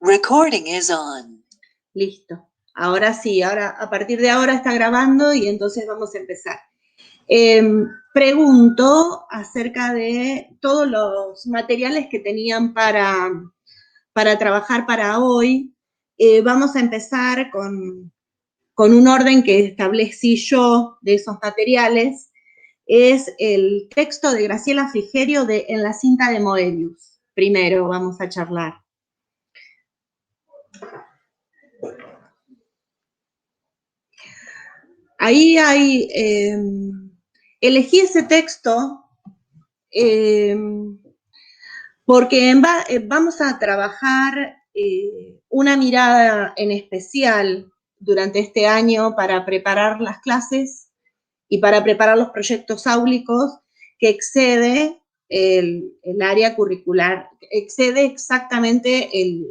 Recording is on. Listo. Ahora sí, a partir de ahora está grabando y entonces vamos a empezar. Pregunto acerca de todos los materiales que tenían para trabajar para hoy. Vamos a empezar con un orden que establecí yo de esos materiales. Es el texto de Graciela Frigerio de En la cinta de Moebius. Primero vamos a charlar. Ahí hay, elegí ese texto porque vamos a trabajar una mirada en especial durante este año para preparar las clases y para preparar los proyectos áulicos que excede el área curricular, excede exactamente el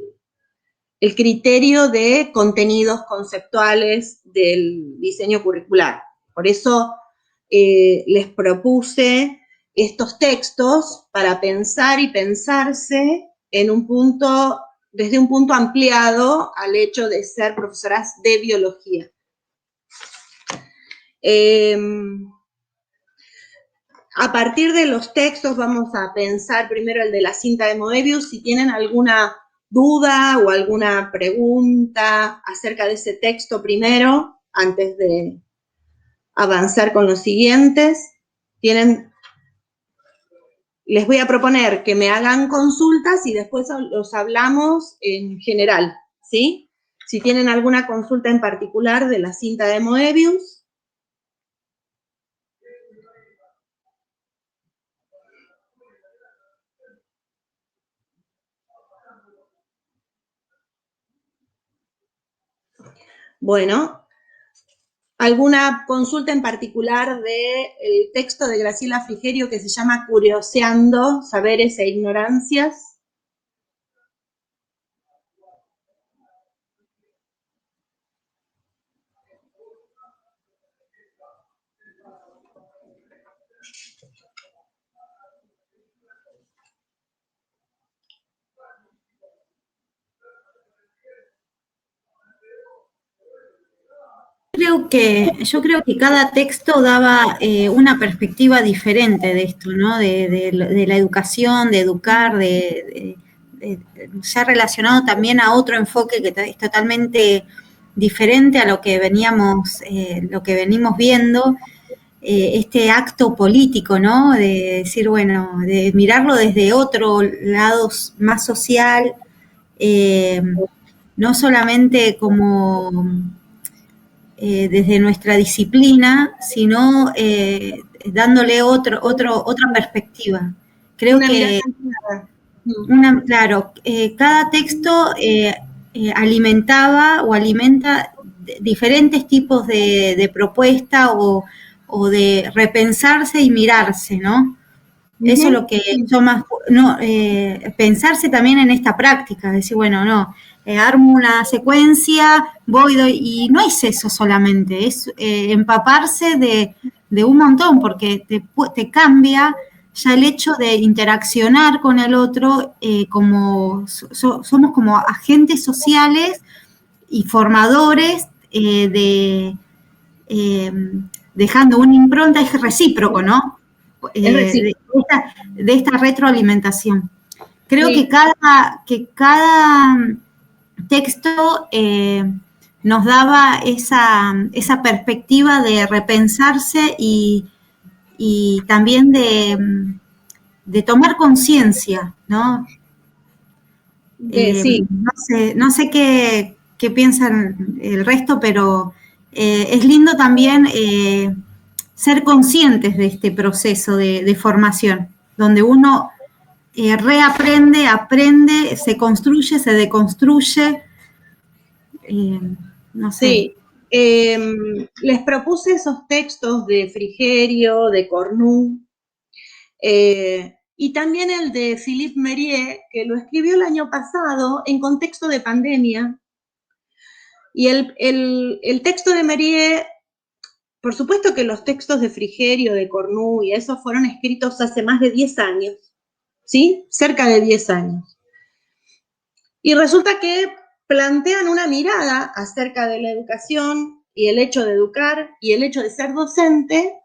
criterio de contenidos conceptuales del diseño curricular. Por eso les propuse estos textos para pensar y pensarse en un punto, desde un punto ampliado al hecho de ser profesoras de biología. A partir de los textos vamos a pensar primero el de la cinta de Moebius. Si tienen alguna duda o alguna pregunta acerca de ese texto primero, antes de avanzar con los siguientes, les voy a proponer que me hagan consultas y después los hablamos en general, ¿sí? Si tienen alguna consulta en particular de la cinta de Moebius. Bueno, ¿alguna consulta en particular del texto de Graciela Frigerio que se llama Curioseando saberes e ignorancias? Yo creo que cada texto daba una perspectiva diferente de esto, ¿no? De la educación, de educar, ya relacionado también a otro enfoque que es totalmente diferente a lo que venimos viendo, este acto político, ¿no? De decir, bueno, de mirarlo desde otro lado más social, no solamente como desde nuestra disciplina, sino dándole otra perspectiva. Creo que, claro, cada texto alimentaba o alimenta diferentes tipos de propuesta o de repensarse y mirarse, ¿no? Eso es lo que yo más, pensarse también en esta práctica, decir, bueno, no, armo una secuencia, doy, y no es eso solamente, es empaparse de un montón, porque te cambia ya el hecho de interaccionar con el otro, como somos como agentes sociales y formadores dejando una impronta, es recíproco, ¿no? De esta retroalimentación. Creo que cada texto nos daba esa perspectiva de repensarse y también de tomar conciencia, ¿no? Sí. No sé qué piensan el resto, pero es lindo también ser conscientes de este proceso de formación, donde uno reaprende, aprende, se construye, se deconstruye. No sé. Sí. Les propuse esos textos de Frigerio, de Cornu, y también el de Philippe Mérieux, que lo escribió el año pasado en contexto de pandemia. Y el texto de Mérieux, por supuesto que los textos de Frigerio, de Cornu y esos fueron escritos hace más de 10 años, ¿sí? Cerca de 10 años. Y resulta que plantean una mirada acerca de la educación y el hecho de educar y el hecho de ser docente,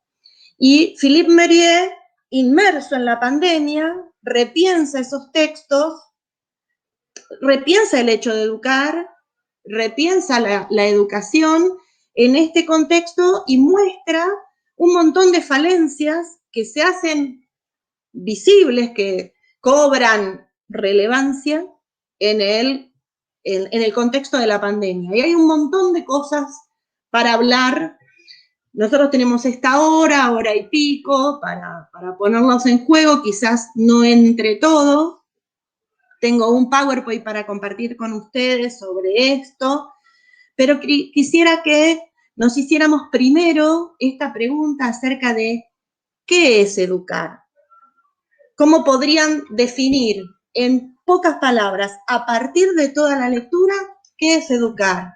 y Philippe Mérieux, inmerso en la pandemia, repiensa esos textos, repiensa el hecho de educar, repiensa la educación en este contexto y muestra un montón de falencias que se hacen visibles, que cobran relevancia en el contexto de la pandemia. Y hay un montón de cosas para hablar. Nosotros tenemos esta hora y pico para ponerlos en juego, quizás no entre todo. Tengo un PowerPoint para compartir con ustedes sobre esto, pero quisiera que nos hiciéramos primero esta pregunta acerca de ¿qué es educar? ¿Cómo podrían definir en pocas palabras, a partir de toda la lectura, qué es educar?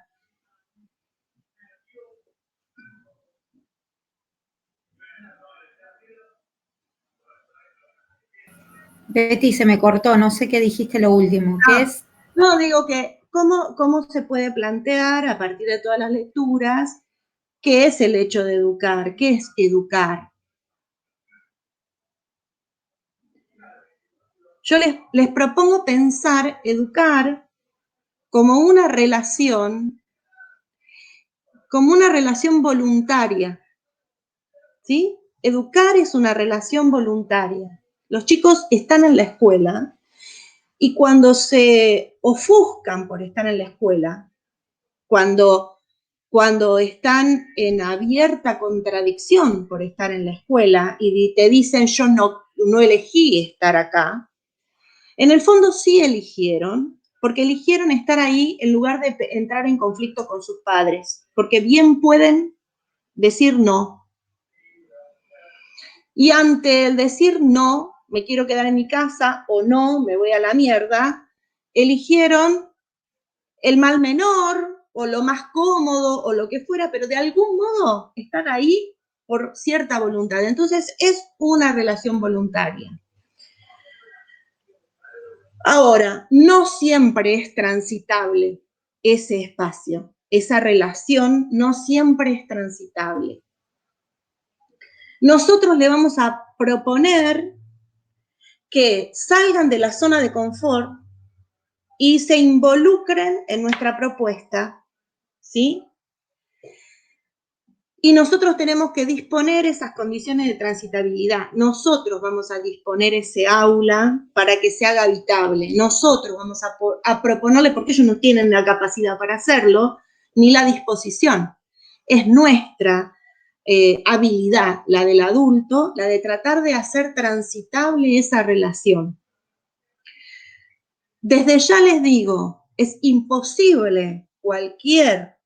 Betty, se me cortó, no sé qué dijiste lo último. ¿Qué es? No, digo que cómo se puede plantear a partir de todas las lecturas qué es el hecho de educar, qué es educar. Yo les propongo pensar educar como una relación voluntaria, ¿sí? Educar es una relación voluntaria. Los chicos están en la escuela y cuando se ofuscan por estar en la escuela, cuando están en abierta contradicción por estar en la escuela y te dicen yo no elegí estar acá, en el fondo sí eligieron, porque eligieron estar ahí en lugar de entrar en conflicto con sus padres, porque bien pueden decir no. Y ante el decir no, me quiero quedar en mi casa o no, me voy a la mierda, eligieron el mal menor o lo más cómodo o lo que fuera, pero de algún modo están ahí por cierta voluntad. Entonces es una relación voluntaria. Ahora, no siempre es transitable ese espacio, esa relación no siempre es transitable. Nosotros le vamos a proponer que salgan de la zona de confort y se involucren en nuestra propuesta, ¿sí? Y nosotros tenemos que disponer esas condiciones de transitabilidad. Nosotros vamos a disponer ese aula para que se haga habitable. Nosotros vamos a proponerle, porque ellos no tienen la capacidad para hacerlo, ni la disposición. Es nuestra habilidad, la del adulto, la de tratar de hacer transitable esa relación. Desde ya les digo, es imposible cualquier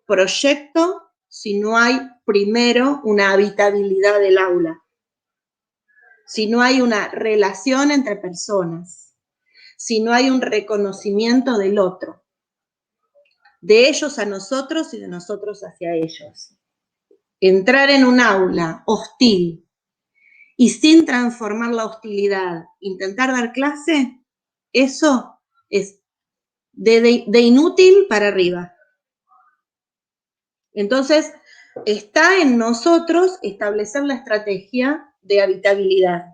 proyecto si no hay primero una habitabilidad del aula, si no hay una relación entre personas, si no hay un reconocimiento del otro, de ellos a nosotros y de nosotros hacia ellos. Entrar en un aula hostil y sin transformar la hostilidad, intentar dar clase, eso es de inútil para arriba. Entonces, está en nosotros establecer la estrategia de habitabilidad.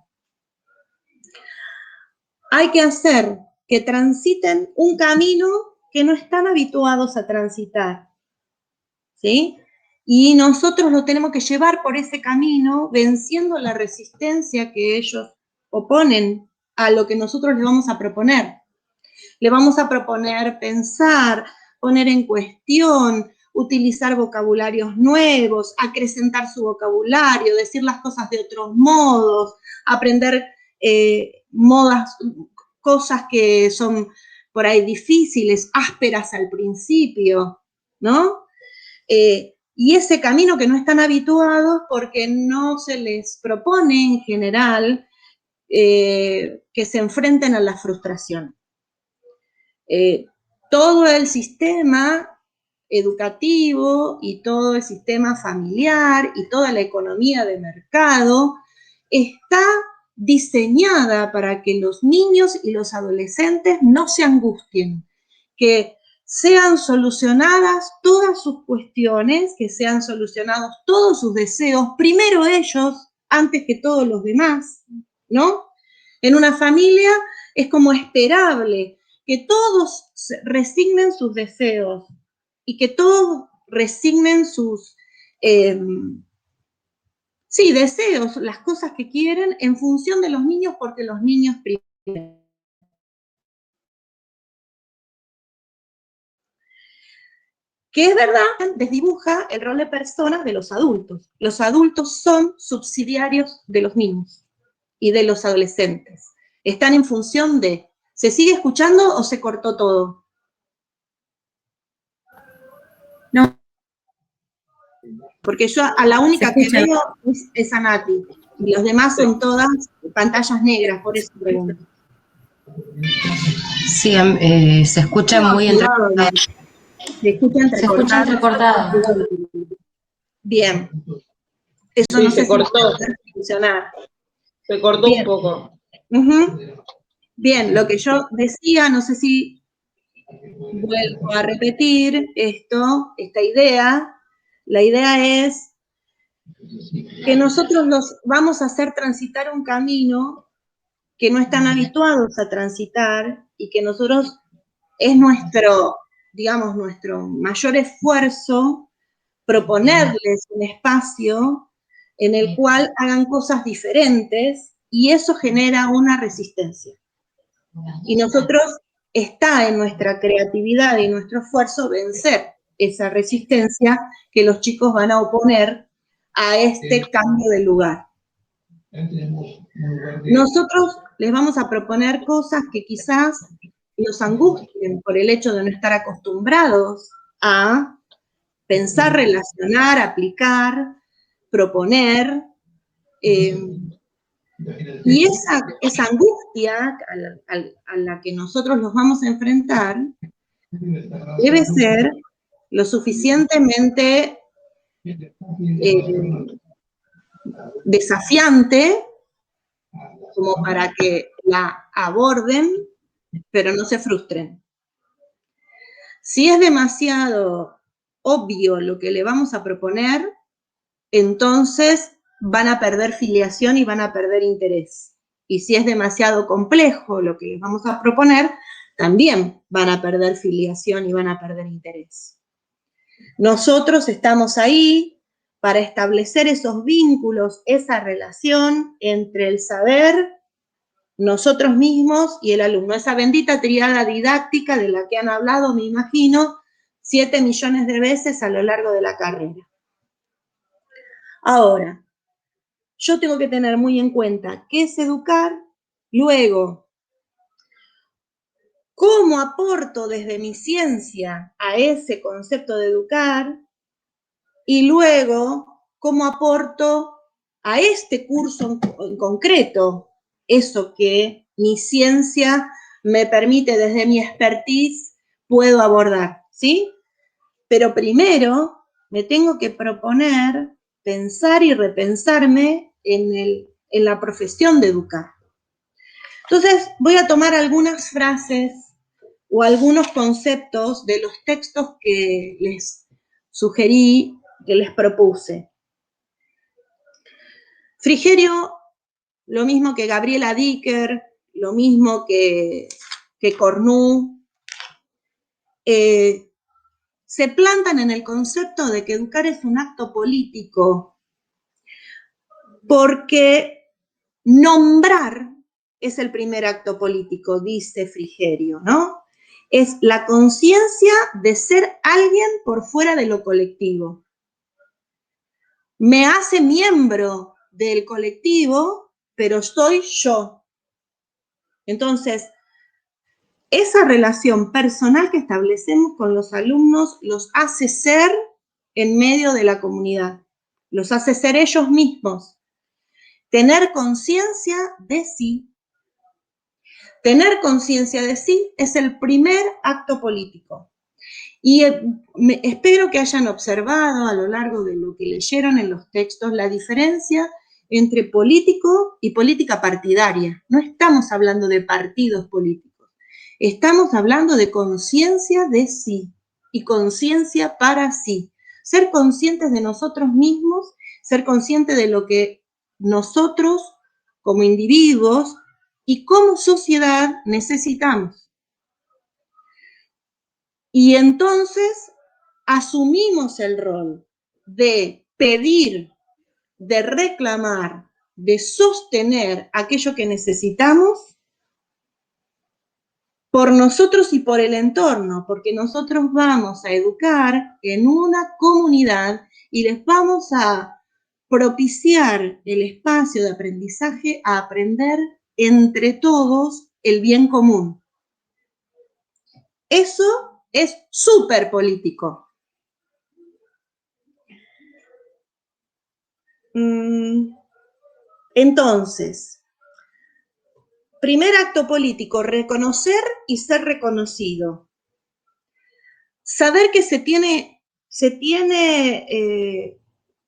Hay que hacer que transiten un camino que no están habituados a transitar, ¿sí? Y nosotros lo tenemos que llevar por ese camino, venciendo la resistencia que ellos oponen a lo que nosotros les vamos a proponer. Le vamos a proponer pensar, poner en cuestión, utilizar vocabularios nuevos, acrecentar su vocabulario, decir las cosas de otros modos, aprender cosas que son por ahí difíciles, ásperas al principio, ¿no? Y ese camino que no están habituados porque no se les propone en general que se enfrenten a la frustración. Todo el sistema educativo y todo el sistema familiar y toda la economía de mercado está diseñada para que los niños y los adolescentes no se angustien, que sean solucionadas todas sus cuestiones, que sean solucionados todos sus deseos, primero ellos, antes que todos los demás, ¿no? En una familia es como esperable que todos resignen sus deseos y que todos resignen sus deseos, las cosas que quieren en función de los niños, porque los niños primero. Que es verdad, desdibuja el rol de personas de los adultos. Los adultos son subsidiarios de los niños y de los adolescentes. Están en función de, ¿se sigue escuchando o se cortó todo? No. Porque yo a la única que veo es a Nati. Y los demás son todas pantallas negras, por eso pregunto. Sí, se escucha muy entrecortado. Se escucha entrecortado. Bien. Eso sí, no se cortó. Funcionar. Se cortó bien. Un poco. Bien, lo que yo decía, no sé si vuelvo a repetir esta idea. La idea es que nosotros los vamos a hacer transitar un camino que no están habituados a transitar y que nosotros es nuestro mayor esfuerzo proponerles un espacio en el cual hagan cosas diferentes y eso genera una resistencia. Y nosotros está en nuestra creatividad y nuestro esfuerzo vencer esa resistencia que los chicos van a oponer a este cambio de lugar. Nosotros les vamos a proponer cosas que quizás los angustien por el hecho de no estar acostumbrados a pensar, relacionar, aplicar, proponer. Y esa angustia a la que nosotros los vamos a enfrentar debe ser lo suficientemente desafiante como para que la aborden, pero no se frustren. Si es demasiado obvio lo que le vamos a proponer, entonces van a perder filiación y van a perder interés. Y si es demasiado complejo lo que les vamos a proponer, también van a perder filiación y van a perder interés. Nosotros estamos ahí para establecer esos vínculos, esa relación entre el saber, nosotros mismos y el alumno. Esa bendita triada didáctica de la que han hablado, me imagino, 7 millones de veces a lo largo de la carrera. Ahora, yo tengo que tener muy en cuenta qué es educar, luego, cómo aporto desde mi ciencia a ese concepto de educar, y luego, cómo aporto a este curso en concreto, eso que mi ciencia me permite desde mi expertise, puedo abordar, ¿sí? Pero primero me tengo que proponer pensar y repensarme en la profesión de educar. Entonces, voy a tomar algunas frases o algunos conceptos de los textos que les sugerí, que les propuse. Frigerio, lo mismo que Gabriela Dicker, lo mismo que Cornu, se plantan en el concepto de que educar es un acto político, porque nombrar es el primer acto político, dice Frigerio, ¿no? Es la conciencia de ser alguien por fuera de lo colectivo. Me hace miembro del colectivo, pero soy yo. Entonces, esa relación personal que establecemos con los alumnos los hace ser en medio de la comunidad, los hace ser ellos mismos. Tener conciencia de sí. Tener conciencia de sí es el primer acto político. Y espero que hayan observado a lo largo de lo que leyeron en los textos la diferencia entre político y política partidaria. No estamos hablando de partidos políticos. Estamos hablando de conciencia de sí y conciencia para sí. Ser conscientes de nosotros mismos, ser conscientes de lo que nosotros como individuos y como sociedad necesitamos. Y entonces asumimos el rol de pedir, de reclamar, de sostener aquello que necesitamos por nosotros y por el entorno, porque nosotros vamos a educar en una comunidad y les vamos a propiciar el espacio de aprendizaje a aprender entre todos el bien común. Eso es súper político. Entonces, primer acto político, reconocer y ser reconocido. Saber que se tiene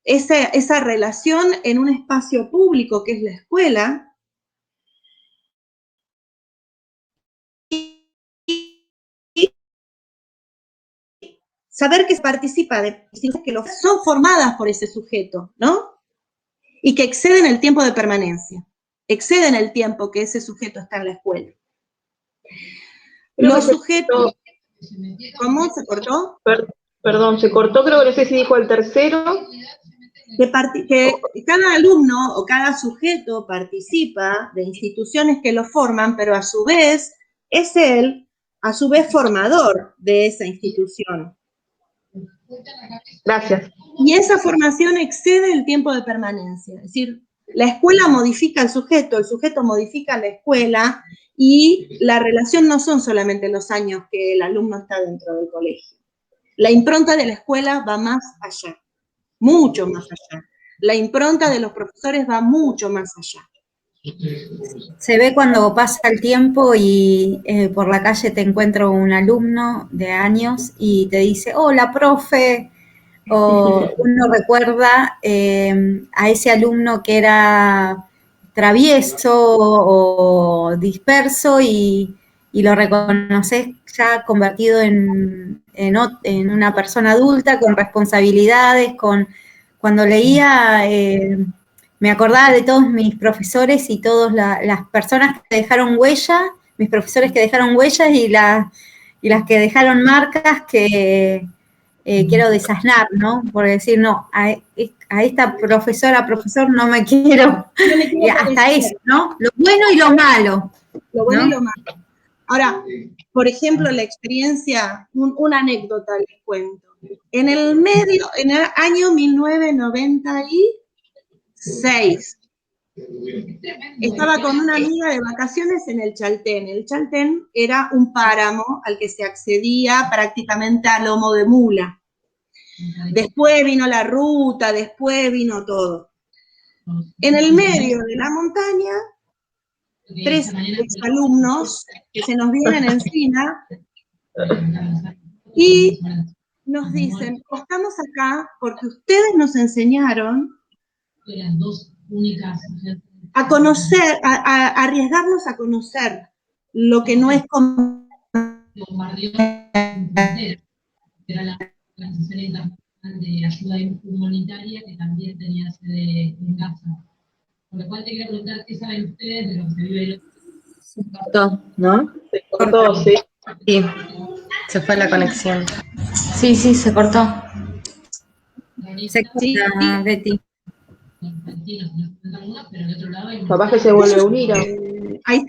esa relación en un espacio público que es la escuela. Saber que se participa de instituciones que son formadas por ese sujeto, ¿no? Y que exceden el tiempo de permanencia, exceden el tiempo que ese sujeto está en la escuela. Los sujetos... ¿Cómo? ¿Se cortó? Perdón, se cortó, creo que no sé si dijo el tercero. Que cada alumno o cada sujeto participa de instituciones que lo forman, pero a su vez es él, a su vez, formador de esa institución. Gracias. Y esa formación excede el tiempo de permanencia. Es decir, la escuela modifica al sujeto, el sujeto modifica a la escuela, y la relación no son solamente los años que el alumno está dentro del colegio. La impronta de la escuela va más allá, mucho más allá. La impronta de los profesores va mucho más allá. Se ve cuando pasa el tiempo y por la calle te encuentro un alumno de años y te dice, hola, profe, o uno recuerda a ese alumno que era travieso o disperso y lo reconoces ya convertido en una persona adulta con responsabilidades, cuando leía me acordaba de todos mis profesores y todas las personas que dejaron huella, mis profesores que dejaron huellas y las que dejaron marcas que quiero desasnar, ¿no? Por decir, no, a esta profesora, profesor, no me quiero, y hasta eso, ¿no? Lo bueno y lo malo. Lo bueno, ¿no? Y lo malo. Ahora, por ejemplo, la experiencia, una anécdota les cuento. En el año 1996, estaba con una amiga de vacaciones en el Chaltén. El Chaltén era un páramo al que se accedía prácticamente a lomo de mula. Después vino la ruta, después vino todo. En el medio de la montaña, 3 exalumnos que se nos vienen encima y nos dicen, estamos acá porque ustedes nos enseñaron a conocer, a arriesgarnos a conocer lo que no es común. De ayuda humanitaria que también tenía sede en Gaza. Por lo cual te quería preguntar qué saben ustedes de lo que se vive. Se cortó, ¿no? Se cortó, sí. Sí, se fue la conexión. Sí, se cortó. Se corta, Betty. Capaz que se vuelve a unir. Ahí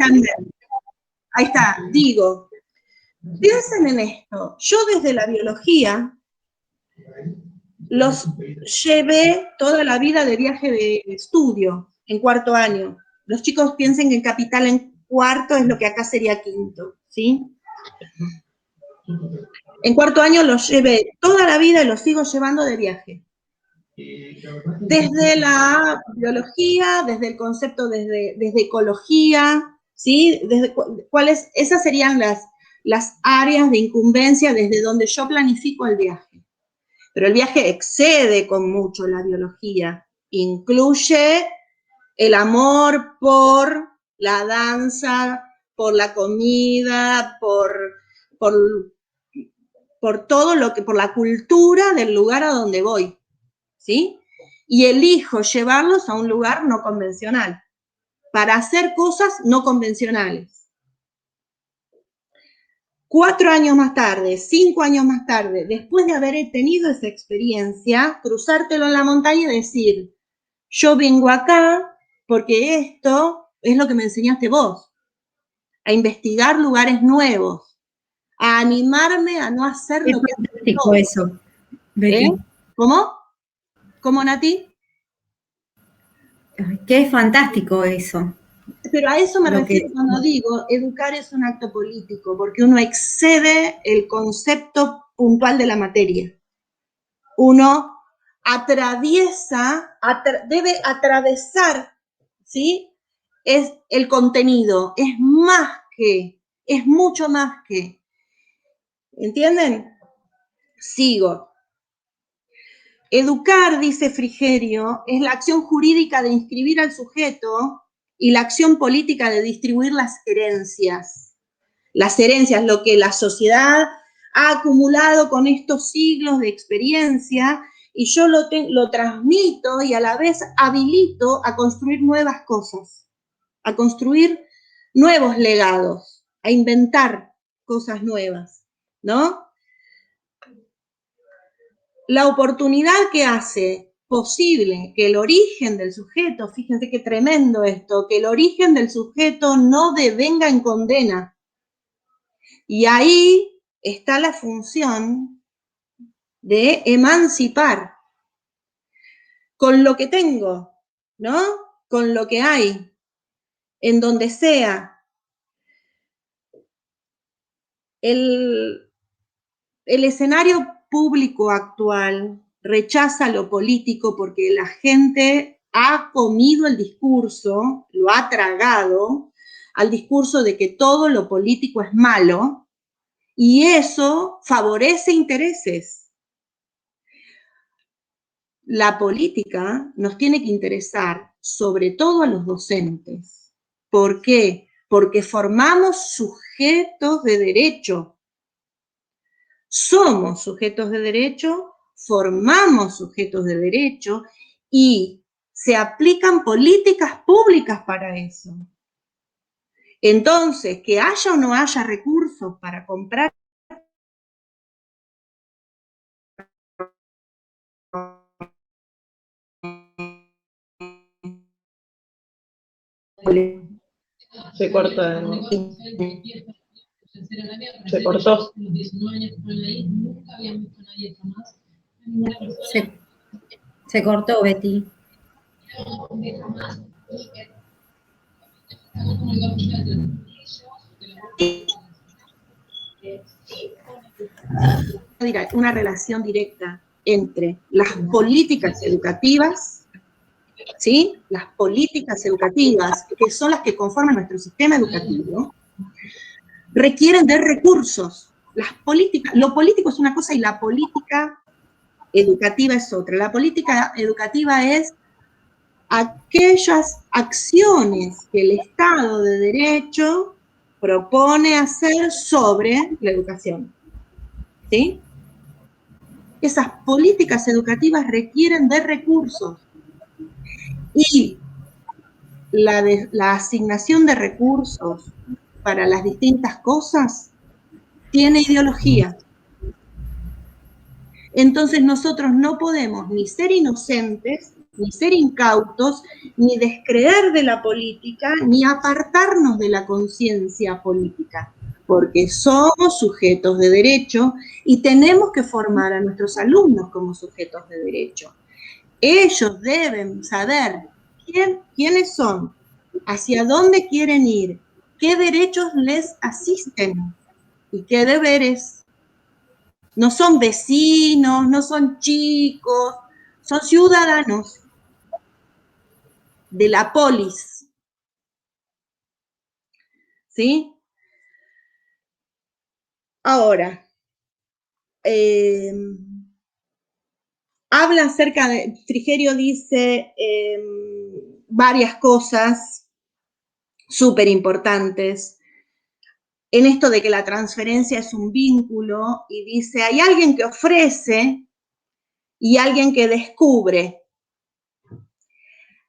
está, digo, piensen en esto. Yo desde la biología los llevé toda la vida de viaje de estudio, en 4º año. Los chicos piensen que en Capital en 4º es lo que acá sería 5º, ¿sí? En 4º año los llevé toda la vida y los sigo llevando de viaje. Desde la biología, desde el concepto, desde ecología, ¿sí? Esas serían las áreas de incumbencia desde donde yo planifico el viaje. Pero el viaje excede con mucho la biología, incluye El amor por la danza, por la comida, por todo lo que, por la cultura del lugar a donde voy, ¿sí? Y elijo llevarlos a un lugar no convencional, para hacer cosas no convencionales. 4 años más tarde, 5 años más tarde, después de haber tenido esa experiencia, cruzártelo en la montaña y decir, yo vengo acá porque esto es lo que me enseñaste vos, a investigar lugares nuevos, a animarme a no hacer Es lo que fantástico eso, Betty. ¿Cómo? ¿Cómo, Nati? Que es fantástico eso. Pero a eso me refiero cuando digo, educar es un acto político, porque uno excede el concepto puntual de la materia. Uno atraviesa, debe atravesar, ¿sí? Es el contenido, es más que, es mucho más que. ¿Entienden? Sigo. Educar, dice Frigerio, es la acción jurídica de inscribir al sujeto y la acción política de distribuir las herencias. Las herencias, lo que la sociedad ha acumulado con estos siglos de experiencia, y yo lo transmito y a la vez habilito a construir nuevas cosas, a construir nuevos legados, a inventar cosas nuevas, ¿no? La oportunidad que hace posible que el origen del sujeto, fíjense qué tremendo esto, que el origen del sujeto no devenga en condena. Y ahí está la función de emancipar con lo que tengo, ¿no? Con lo que hay, en donde sea. El escenario público actual rechaza lo político porque la gente ha comido el discurso, lo ha tragado, al discurso de que todo lo político es malo, y eso favorece intereses. La política nos tiene que interesar sobre todo a los docentes. ¿Por qué? Porque formamos sujetos de derecho. Somos sujetos de derecho, formamos sujetos de derecho y se aplican políticas públicas para eso. Entonces, que haya o no haya recursos para comprar Se corta. Se cortó. Se cortó, Betty. una relación directa entre las políticas educativas, ¿sí? Las políticas educativas, que son las que conforman nuestro sistema educativo, requieren de recursos. Las políticas, lo político es una cosa y la política educativa es otra. La política educativa es aquellas acciones que el Estado de Derecho propone hacer sobre la educación, ¿sí? Esas políticas educativas requieren de recursos y la asignación de recursos para las distintas cosas tiene ideología. Entonces nosotros no podemos ni ser inocentes, ni ser incautos, ni descreer de la política, ni apartarnos de la conciencia política, porque somos sujetos de derecho y tenemos que formar a nuestros alumnos como sujetos de derecho. Ellos deben saber quiénes son, hacia dónde quieren ir, qué derechos les asisten y qué deberes. No son vecinos, no son chicos, son ciudadanos de la polis. ¿Sí? Ahora, habla acerca de, Frigerio dice, varias cosas súper importantes en esto de que la transferencia es un vínculo, y dice, hay alguien que ofrece y alguien que descubre.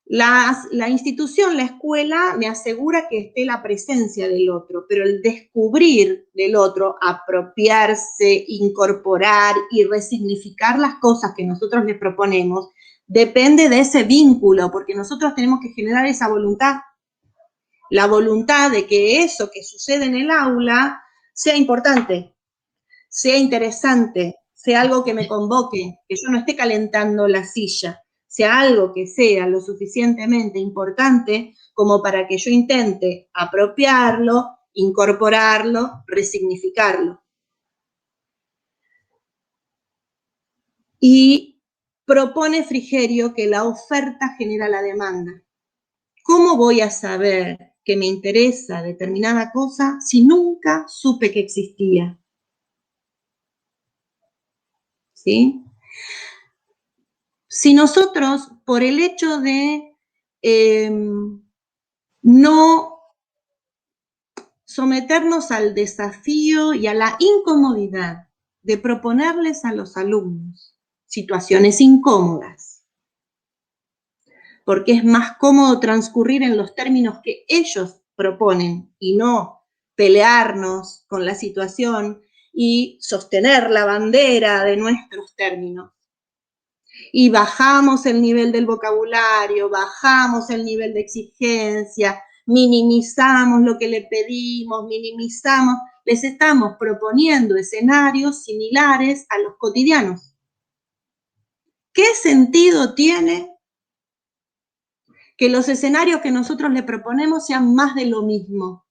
La institución, la escuela, me asegura que esté la presencia del otro, pero el descubrir del otro, apropiarse, incorporar y resignificar las cosas que nosotros le proponemos, depende de ese vínculo, porque nosotros tenemos que generar esa voluntad. La voluntad de que eso que sucede en el aula sea importante, sea interesante, sea algo que me convoque, que yo no esté calentando la silla, sea algo que sea lo suficientemente importante como para que yo intente apropiarlo, incorporarlo, resignificarlo. Y propone Frigerio que la oferta genera la demanda. ¿Cómo voy a saber que me interesa determinada cosa si nunca supe que existía? ¿Sí? Si nosotros, por el hecho de no someternos al desafío y a la incomodidad de proponerles a los alumnos situaciones incómodas, porque es más cómodo transcurrir en los términos que ellos proponen y no pelearnos con la situación y sostener la bandera de nuestros términos. Y bajamos el nivel del vocabulario, bajamos el nivel de exigencia, minimizamos lo que le pedimos, minimizamos, les estamos proponiendo escenarios similares a los cotidianos. ¿Qué sentido tiene que los escenarios que nosotros le proponemos sean más de lo mismo?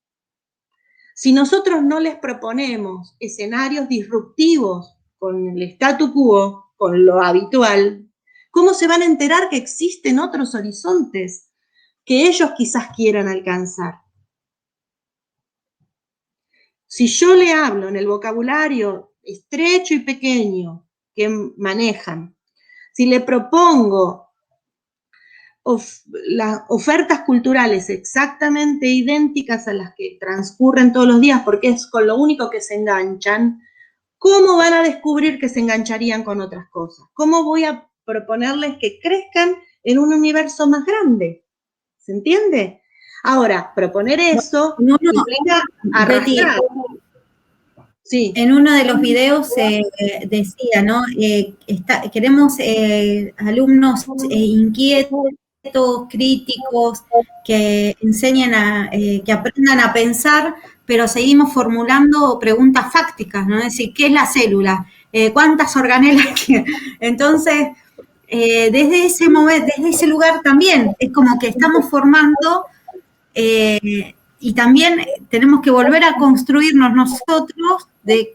Si nosotros no les proponemos escenarios disruptivos con el statu quo, con lo habitual, ¿cómo se van a enterar que existen otros horizontes que ellos quizás quieran alcanzar? Si yo le hablo en el vocabulario estrecho y pequeño que manejan, si le propongo las ofertas culturales exactamente idénticas a las que transcurren todos los días, porque es con lo único que se enganchan, ¿cómo van a descubrir que se engancharían con otras cosas? ¿Cómo voy a proponerles que crezcan en un universo más grande? ¿Se entiende? Ahora, proponer eso implica arrastrar. Sí. En uno de los videos decía, ¿no? Queremos alumnos inquietos, críticos, que enseñen que aprendan a pensar, pero seguimos formulando preguntas fácticas, ¿no? Es decir, ¿qué es la célula? ¿Cuántas organelas? Entonces, desde ese momento, desde ese lugar también, es como que estamos formando y también tenemos que volver a construirnos nosotros,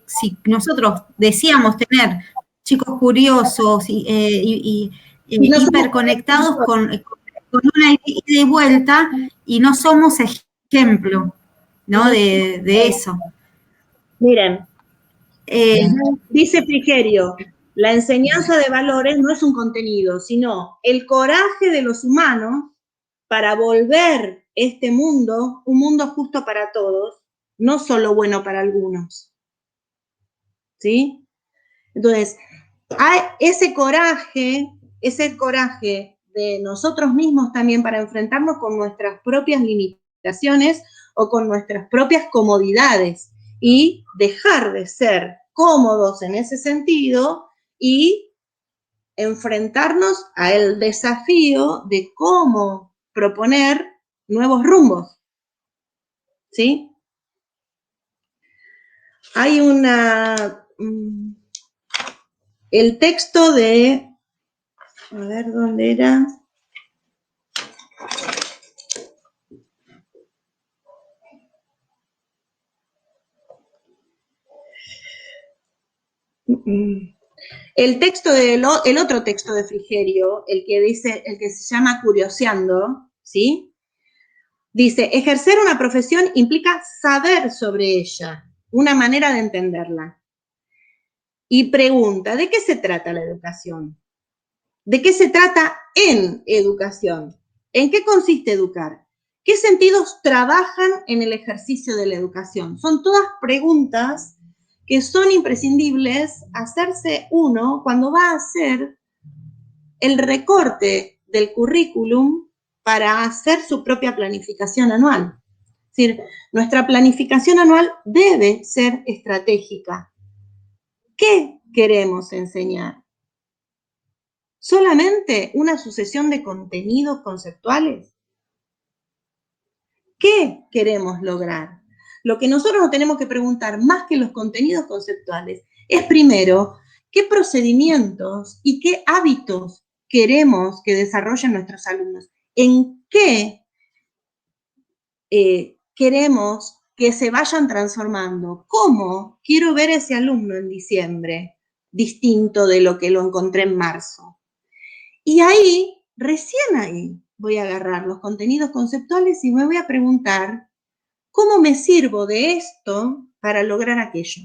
si nosotros decíamos tener chicos curiosos y hiperconectados con una ida y vuelta, y no somos ejemplo, ¿no? de eso. Miren, dice Frigerio, la enseñanza de valores no es un contenido, sino el coraje de los humanos para volver este mundo un mundo justo para todos, no solo bueno para algunos. ¿Sí? Entonces, hay ese coraje de nosotros mismos también para enfrentarnos con nuestras propias limitaciones o con nuestras propias comodidades y dejar de ser cómodos en ese sentido y enfrentarnos al desafío de cómo proponer nuevos rumbos. ¿Sí? Hay el texto de, a ver, ¿dónde era? El texto el otro texto de Frigerio, el que se llama Curioseando, ¿sí? Dice, ejercer una profesión implica saber sobre ella, una manera de entenderla. Y pregunta, ¿de qué se trata la educación? ¿De qué se trata en educación? ¿En qué consiste educar? ¿Qué sentidos trabajan en el ejercicio de la educación? Son todas preguntas que son imprescindibles hacerse uno cuando va a hacer el recorte del currículum para hacer su propia planificación anual. Es decir, nuestra planificación anual debe ser estratégica. ¿Qué queremos enseñar? ¿Solamente una sucesión de contenidos conceptuales? ¿Qué queremos lograr? Lo que nosotros nos tenemos que preguntar, más que los contenidos conceptuales, es primero, ¿qué procedimientos y qué hábitos queremos que desarrollen nuestros alumnos? ¿En qué queremos que se vayan transformando? ¿Cómo quiero ver a ese alumno en diciembre, distinto de lo que lo encontré en marzo? Y ahí, recién ahí, voy a agarrar los contenidos conceptuales y me voy a preguntar, ¿cómo me sirvo de esto para lograr aquello?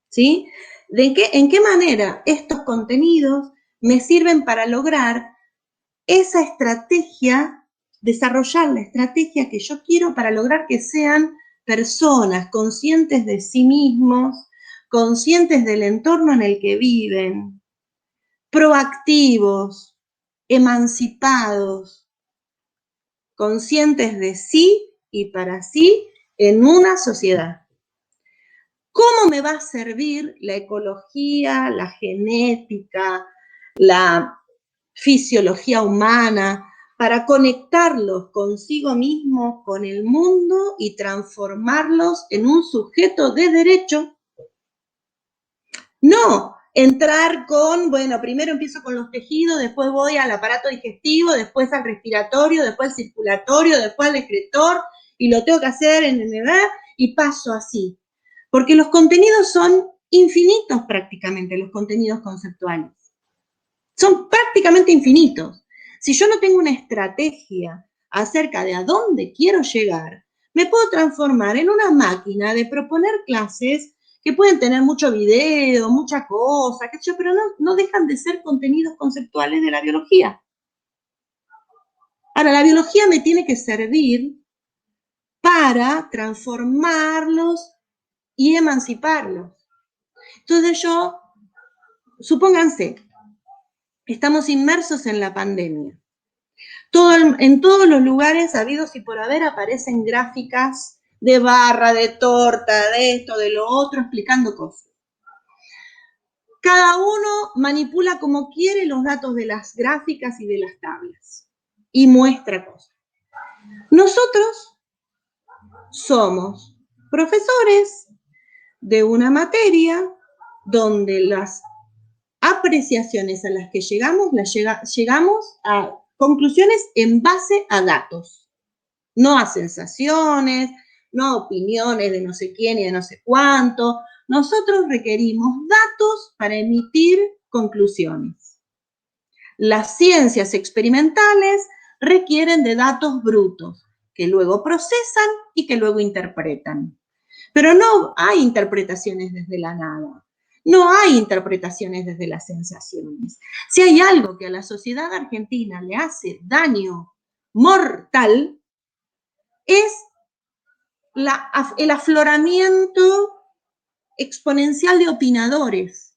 ¿Sí? ¿En qué manera estos contenidos me sirven para lograr esa estrategia, desarrollar la estrategia que yo quiero para lograr que sean personas conscientes de sí mismos, conscientes del entorno en el que viven, proactivos, emancipados, conscientes de sí y para sí en una sociedad? ¿Cómo me va a servir la ecología, la genética, la fisiología humana para conectarlos consigo mismos, con el mundo y transformarlos en un sujeto de derecho? No entrar con, bueno, primero empiezo con los tejidos, después voy al aparato digestivo, después al respiratorio, después al circulatorio, después al excretor, y lo tengo que hacer y paso así. Porque los contenidos son infinitos prácticamente, los contenidos conceptuales. Son prácticamente infinitos. Si yo no tengo una estrategia acerca de a dónde quiero llegar, me puedo transformar en una máquina de proponer clases que pueden tener mucho video, mucha cosa, pero no dejan de ser contenidos conceptuales de la biología. Ahora, la biología me tiene que servir para transformarlos y emanciparlos. Entonces supónganse, estamos inmersos en la pandemia. En todos los lugares habidos y por haber aparecen gráficas de barra, de torta, de esto, de lo otro, explicando cosas. Cada uno manipula como quiere los datos de las gráficas y de las tablas y muestra cosas. Nosotros somos profesores de una materia donde las apreciaciones a las que llegamos a conclusiones en base a datos, no a sensaciones, no a opiniones de no sé quién y de no sé cuánto. Nosotros requerimos datos para emitir conclusiones. Las ciencias experimentales requieren de datos brutos, que luego procesan y que luego interpretan. Pero no hay interpretaciones desde la nada. No hay interpretaciones desde las sensaciones. Si hay algo que a la sociedad argentina le hace daño mortal, es el afloramiento exponencial de opinadores.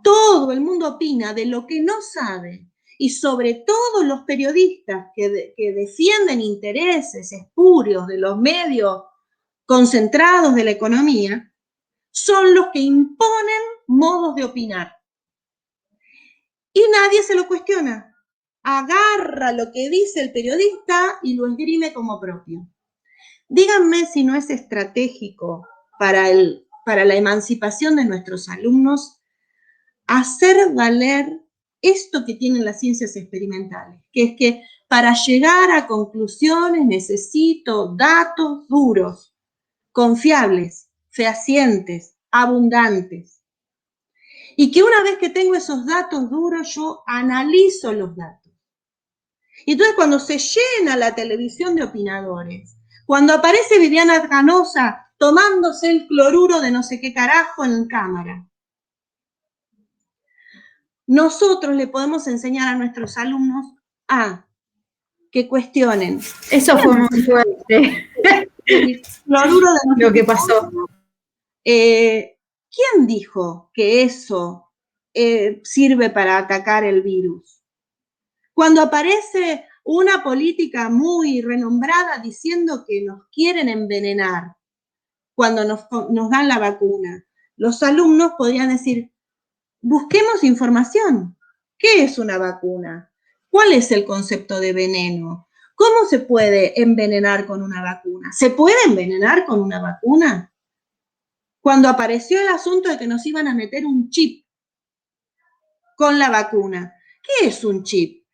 Todo el mundo opina de lo que no sabe, y sobre todo los periodistas que defienden intereses espurios de los medios concentrados de la economía, son los que imponen modos de opinar. Y nadie se lo cuestiona. Agarra lo que dice el periodista y lo esgrime como propio. Díganme si no es estratégico para la emancipación de nuestros alumnos hacer valer esto que tienen las ciencias experimentales, que es que para llegar a conclusiones necesito datos duros, confiables, fehacientes, abundantes. Y que una vez que tengo esos datos duros, yo analizo los datos. Y entonces cuando se llena la televisión de opinadores, cuando aparece Viviana Canosa tomándose el cloruro de no sé qué carajo en cámara, nosotros le podemos enseñar a nuestros alumnos a que cuestionen. Eso fue muy fuerte. Lo duro de lo que pasó. ¿Quién dijo que eso sirve para atacar el virus? Cuando aparece una política muy renombrada diciendo que nos quieren envenenar cuando nos dan la vacuna, los alumnos podrían decir, busquemos información. ¿Qué es una vacuna? ¿Cuál es el concepto de veneno? ¿Cómo se puede envenenar con una vacuna? ¿Se puede envenenar con una vacuna? Cuando apareció el asunto de que nos iban a meter un chip con la vacuna, ¿qué es un chip?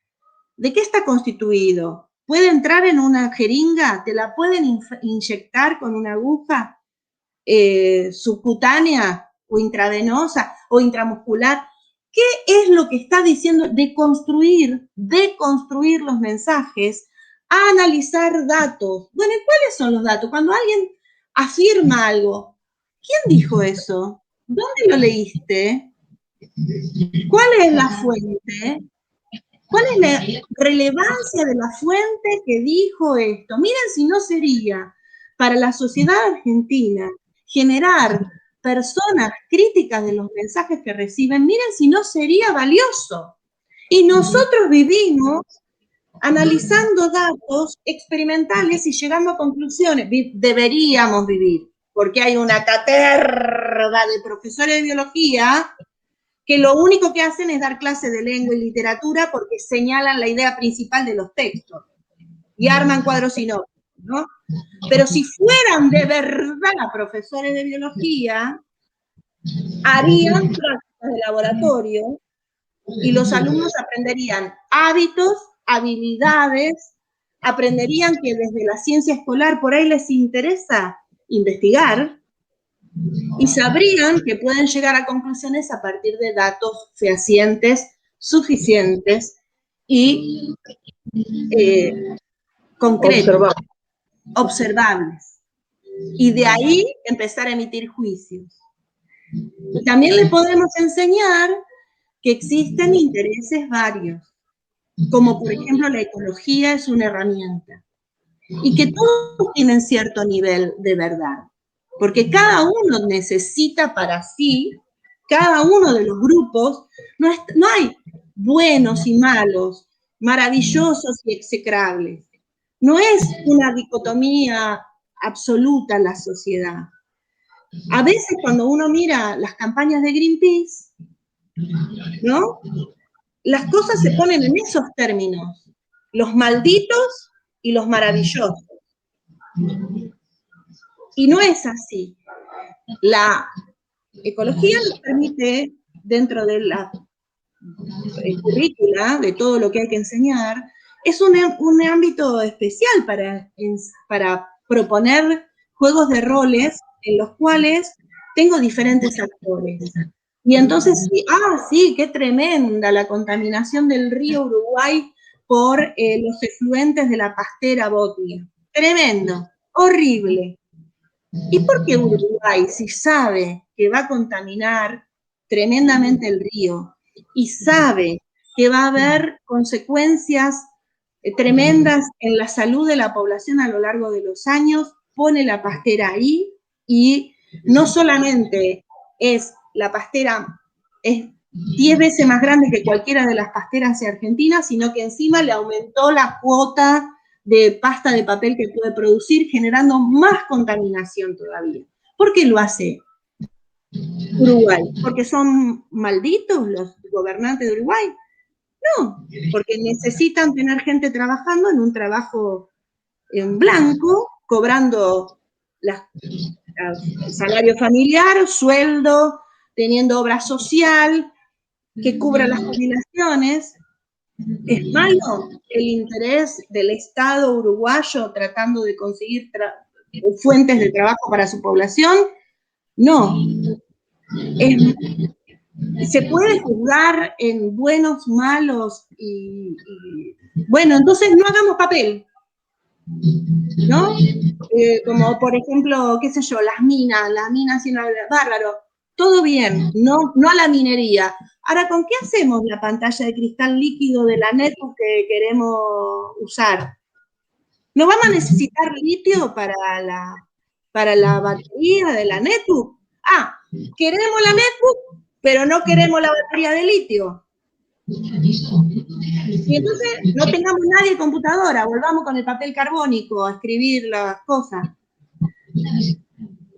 ¿De qué está constituido? ¿Puede entrar en una jeringa? ¿Te la pueden inyectar con una aguja subcutánea o intravenosa o intramuscular? ¿Qué es lo que está diciendo? Deconstruir los mensajes, analizar datos. Bueno, ¿y cuáles son los datos? Cuando alguien afirma algo, ¿quién dijo eso? ¿Dónde lo leíste? ¿Cuál es la fuente? ¿Cuál es la relevancia de la fuente que dijo esto? Miren si no sería para la sociedad argentina generar personas críticas de los mensajes que reciben, miren si no sería valioso. Y nosotros vivimos analizando datos experimentales y llegando a conclusiones. Deberíamos vivir, porque hay una caterva de profesores de biología que lo único que hacen es dar clases de lengua y literatura porque señalan la idea principal de los textos y arman cuadros sinópticos, ¿no? Pero si fueran de verdad profesores de biología, harían prácticas de laboratorio y los alumnos aprenderían hábitos, habilidades, aprenderían que desde la ciencia escolar por ahí les interesa investigar, y sabrían que pueden llegar a conclusiones a partir de datos fehacientes, suficientes y concretos, observables. Y de ahí empezar a emitir juicios. Y también le podemos enseñar que existen intereses varios, como por ejemplo la ecología es una herramienta, y que todos tienen cierto nivel de verdad. Porque cada uno necesita para sí, cada uno de los grupos, no hay buenos y malos, maravillosos y execrables. No es una dicotomía absoluta la sociedad. A veces cuando uno mira las campañas de Greenpeace, ¿no? Las cosas se ponen en esos términos, los malditos y los maravillosos. Y no es así. La ecología nos permite, dentro de la currícula, de todo lo que hay que enseñar, es un ámbito especial para proponer juegos de roles en los cuales tengo diferentes actores. Y entonces, sí, qué tremenda la contaminación del río Uruguay por los efluentes de la pastera Botnia. Tremendo, horrible. ¿Y por qué Uruguay, si sabe que va a contaminar tremendamente el río y sabe que va a haber consecuencias tremendas en la salud de la población a lo largo de los años, pone la pastera ahí? Y no solamente es la pastera, es 10 veces más grande que cualquiera de las pasteras argentinas, sino que encima le aumentó la cuota de pasta de papel que puede producir, generando más contaminación todavía. ¿Por qué lo hace Uruguay? ¿Porque son malditos los gobernantes de Uruguay? No, porque necesitan tener gente trabajando en un trabajo en blanco, cobrando salario familiar, sueldo, teniendo obra social que cubra las jubilaciones. ¿Es malo el interés del Estado uruguayo tratando de conseguir fuentes de trabajo para su población? No. ¿Se puede juzgar en buenos, malos bueno, entonces no hagamos papel, ¿no? Como por ejemplo, qué sé yo, las minas, bárbaro, todo bien, no a la minería, Ahora, ¿con qué hacemos la pantalla de cristal líquido de la netbook que queremos usar? ¿No vamos a necesitar litio para la batería de la netbook? Ah, queremos la netbook, pero no queremos la batería de litio. Y entonces no tengamos nadie en computadora, volvamos con el papel carbónico a escribir las cosas.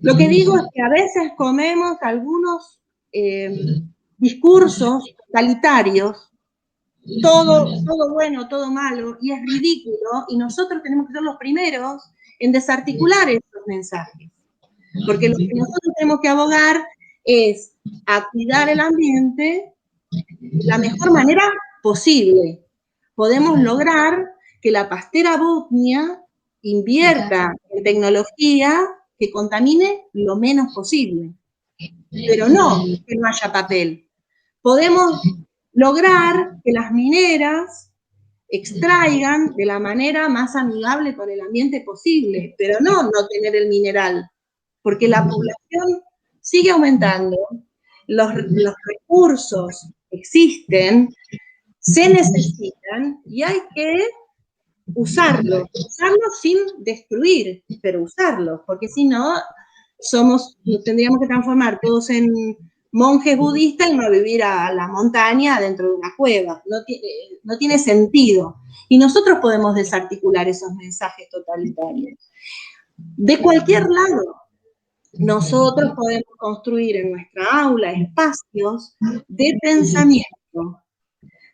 Lo que digo es que a veces comemos algunos discursos totalitarios, todo bueno, todo malo, y es ridículo, y nosotros tenemos que ser los primeros en desarticular esos mensajes. Porque lo que nosotros tenemos que abogar es a cuidar el ambiente de la mejor manera posible. Podemos lograr que la pastera Botnia invierta en tecnología que contamine lo menos posible, pero no que no haya papel. Podemos lograr que las mineras extraigan de la manera más amigable con el ambiente posible, pero no tener el mineral, porque la población sigue aumentando, los recursos existen, se necesitan y hay que usarlos sin destruir, pero usarlos, porque si no, nos tendríamos que transformar todos en monjes budistas y no vivir a la montaña dentro de una cueva. No tiene sentido. Y nosotros podemos desarticular esos mensajes totalitarios. De cualquier lado, nosotros podemos construir en nuestra aula espacios de pensamiento.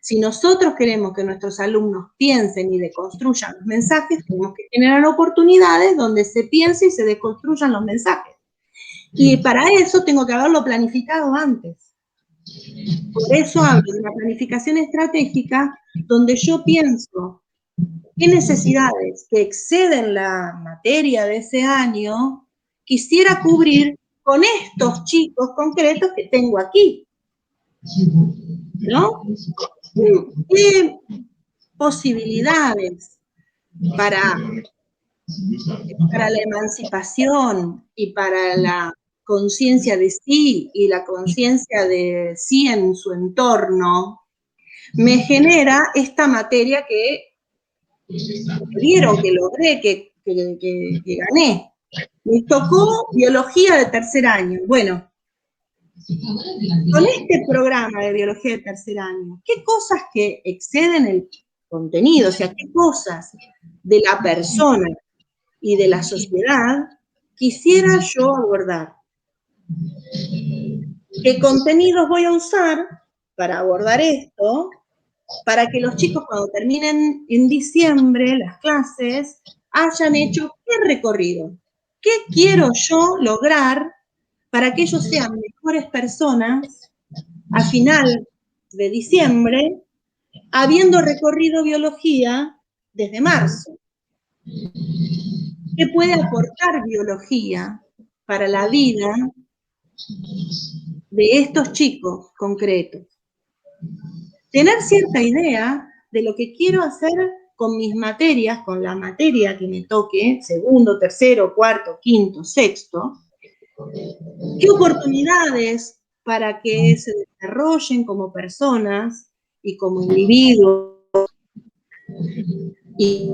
Si nosotros queremos que nuestros alumnos piensen y deconstruyan los mensajes, tenemos que generar oportunidades donde se piense y se deconstruyan los mensajes. Y para eso tengo que haberlo planificado antes. Por eso hablo de una planificación estratégica donde yo pienso qué necesidades que exceden la materia de ese año quisiera cubrir con estos chicos concretos que tengo aquí. ¿No? ¿Qué posibilidades para la emancipación y para la conciencia de sí y la conciencia de sí en su entorno me genera esta materia que vieron que logré, que gané? Me tocó biología de tercer año. Bueno, con este programa de biología de tercer año, ¿qué cosas que exceden el contenido, o sea, qué cosas de la persona y de la sociedad quisiera yo abordar? ¿Qué contenidos voy a usar para abordar esto? Para que los chicos cuando terminen en diciembre las clases hayan hecho qué recorrido. ¿Qué quiero yo lograr para que ellos sean mejores personas a final de diciembre, habiendo recorrido biología desde marzo? ¿Qué puede aportar biología para la vida de estos chicos concretos? Tener cierta idea de lo que quiero hacer con mis materias, con la materia que me toque, segundo, tercero, cuarto, quinto, sexto, qué oportunidades para que se desarrollen como personas y como individuos y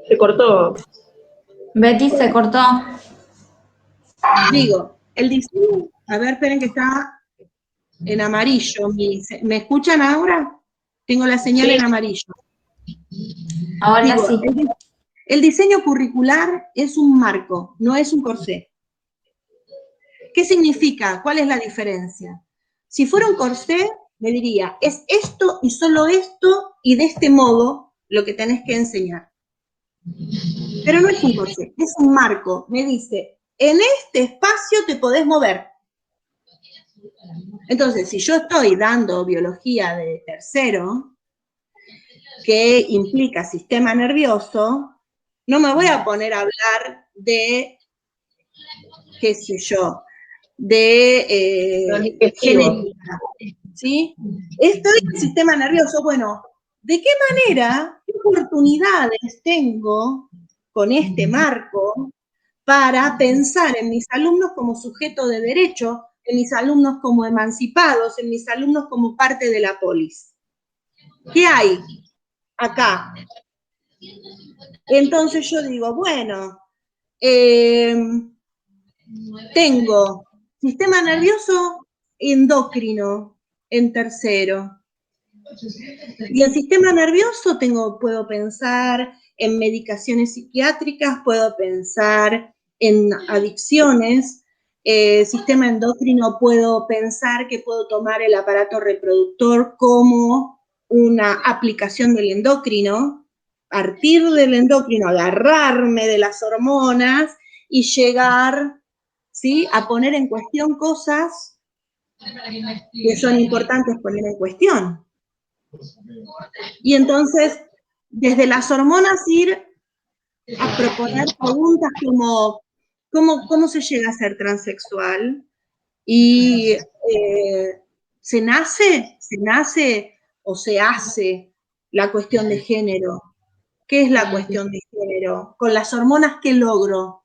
Se cortó. Betty se cortó. digo, el diseño, a ver, esperen que está en amarillo. ¿Me escuchan ahora? Tengo la señal en amarillo. Ahora Digo, sí. el diseño curricular es un marco, no es un corsé. ¿Qué significa? ¿Cuál es la diferencia? Si fuera un corsé, me diría, es esto y solo esto y de este modo lo que tenés que enseñar. Pero no es un corsé, es un marco. Me dice, en este espacio te podés mover. Entonces, si yo estoy dando biología de tercero, que implica sistema nervioso, no me voy a poner a hablar de, qué sé yo, de genética, ¿sí? Estoy en el sistema nervioso. Bueno, ¿de qué manera, qué oportunidades tengo con este marco para pensar en mis alumnos como sujeto de derecho, en mis alumnos como emancipados, en mis alumnos como parte de la polis? ¿Qué hay acá? Entonces yo digo, bueno, tengo sistema nervioso endocrino en tercero. Y el sistema nervioso puedo pensar en medicaciones psiquiátricas, puedo pensar en adicciones. Sistema endocrino, puedo pensar que puedo tomar el aparato reproductor como una aplicación del endocrino, partir del endocrino, agarrarme de las hormonas y llegar, ¿sí?, a poner en cuestión cosas que son importantes poner en cuestión. Y entonces, desde las hormonas ir a proponer preguntas como ¿cómo se llega a ser transexual? Y ¿se nace o se hace la cuestión de género? ¿Qué es la cuestión de género? Con las hormonas, ¿qué logro?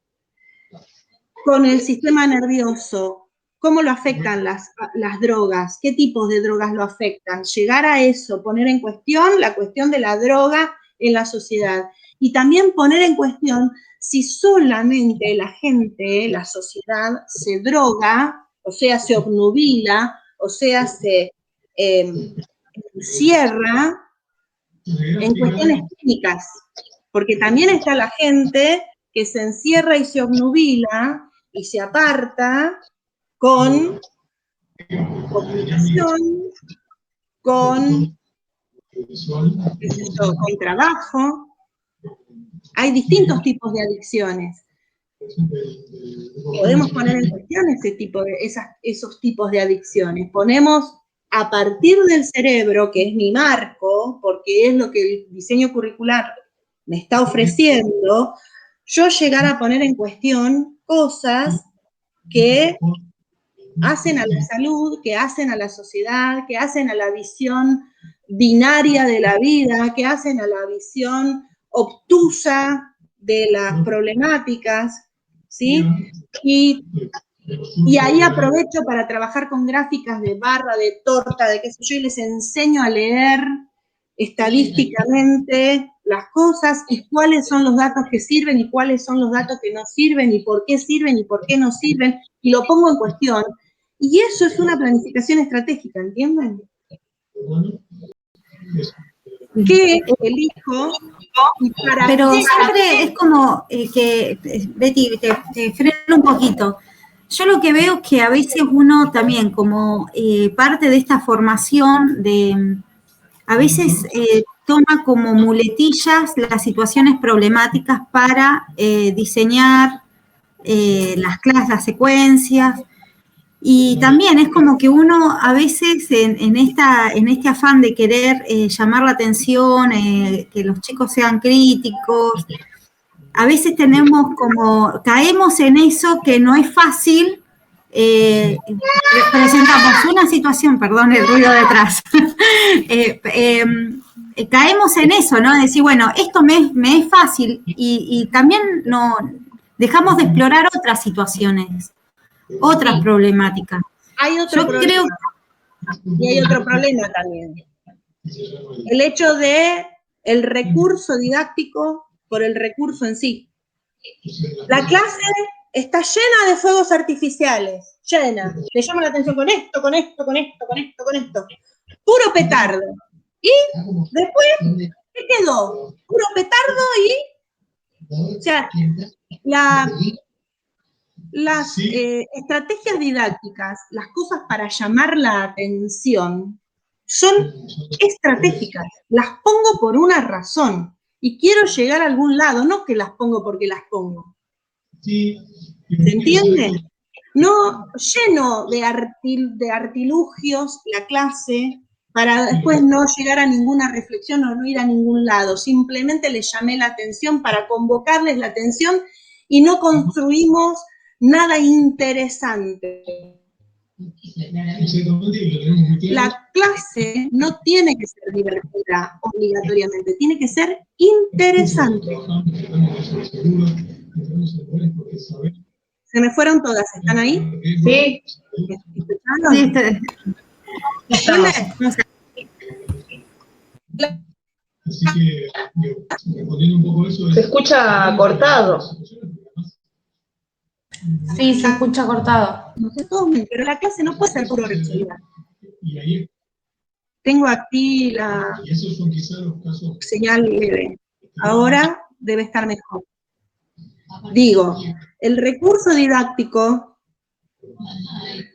Con el sistema nervioso, ¿cómo lo afectan las drogas? ¿Qué tipos de drogas lo afectan? Llegar a eso, poner en cuestión la cuestión de la droga en la sociedad. Y también poner en cuestión si solamente la gente, la sociedad, se droga, o sea, se obnubila, o sea, se encierra en cuestiones químicas. Porque también está la gente que se encierra y se obnubila y se aparta con comunicación, con trabajo. Hay distintos tipos de adicciones. Podemos poner en cuestión esos tipos de adicciones. Ponemos a partir del cerebro, que es mi marco, porque es lo que el diseño curricular me está ofreciendo, yo llegar a poner en cuestión cosas que hacen a la salud, que hacen a la sociedad, que hacen a la visión binaria de la vida, que hacen a la visión obtusa de las problemáticas, ¿sí? Y ahí aprovecho para trabajar con gráficas de barra, de torta, de qué sé yo, y les enseño a leer estadísticamente las cosas y cuáles son los datos que sirven y cuáles son los datos que no sirven y por qué sirven y por qué no sirven, y lo pongo en cuestión. Y eso es una planificación estratégica, ¿entienden? ¿Qué elijo? Pero siempre es como que, Betty, te freno un poquito. Yo lo que veo es que a veces uno también, como parte de esta formación, a veces toma como muletillas las situaciones problemáticas para diseñar las clases, las secuencias. Y también es como que uno a veces en este afán de querer llamar la atención, que los chicos sean críticos, a veces caemos en eso que no es fácil. Presentamos una situación, perdón el ruido detrás, caemos en eso, ¿no? Decir, bueno, esto me es fácil y también dejamos de explorar otras situaciones, otras problemáticas. Hay otro problema. Y hay otro problema también. El hecho de el recurso didáctico por el recurso en sí. La clase está llena de fuegos artificiales, llena. Le llama la atención con esto, con esto, con esto, con esto, con esto. Puro petardo. Y después, ¿qué quedó? Puro petardo y... O sea, las estrategias didácticas, las cosas para llamar la atención, son estratégicas. Las pongo por una razón y quiero llegar a algún lado, no que las pongo porque las pongo. ¿Se entiende? No lleno de artilugios la clase para después no llegar a ninguna reflexión o no ir a ningún lado. Simplemente les llamé la atención para convocarles la atención y no construimos nada interesante. Exactamente, y lo tenemos muy claro. La clase no tiene que ser divertida obligatoriamente, tiene que ser interesante. Se me fueron todas, ¿están ahí? Sí. ¿Escucharon? Estamos. Así que, respondiendo un poco eso... Se escucha cortado. Sí, se escucha cortado. No se tomen, pero la clase no puede ser puro reactividad. Y ahí, Tengo aquí la y esos son quizás los casos... señal leve. Ahora debe estar mejor. Digo, el recurso didáctico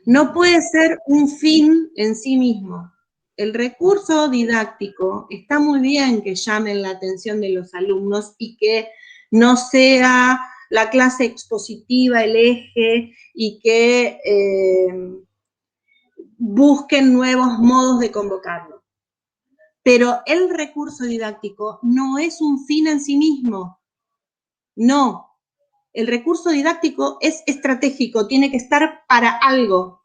no puede ser un fin en sí mismo. El recurso didáctico está muy bien que llamen la atención de los alumnos y que no sea la clase expositiva el eje y que busquen nuevos modos de convocarlo. Pero el recurso didáctico no es un fin en sí mismo. No. El recurso didáctico es estratégico, tiene que estar para algo.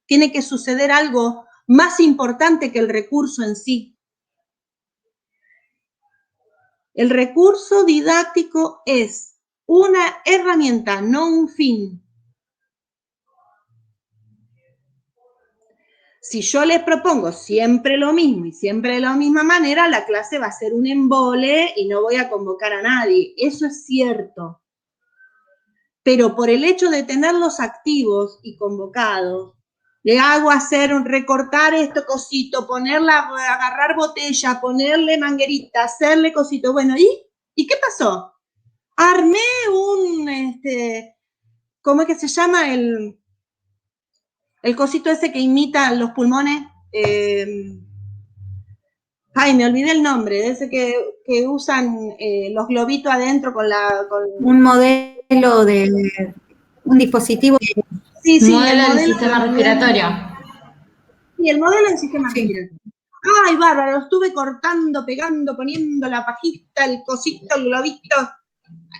Tiene que suceder algo más importante que el recurso en sí. El recurso didáctico es una herramienta, no un fin. Si yo les propongo siempre lo mismo y siempre de la misma manera, la clase va a ser un embole y no voy a convocar a nadie. Eso es cierto. Pero por el hecho de tenerlos activos y convocados, le hago hacer recortar esto cosito, agarrar botella, ponerle manguerita, hacerle cosito. Bueno, ¿y qué pasó? Armé ¿cómo es que se llama? El cosito ese que imita los pulmones. Me olvidé el nombre, de ese que usan los globitos adentro con un modelo de un dispositivo. Sí, Modelo del sistema respiratorio. Sí, el modelo del sistema respiratorio. Ay, bárbaro, lo estuve cortando, pegando, poniendo la pajita, el cosito, el globito.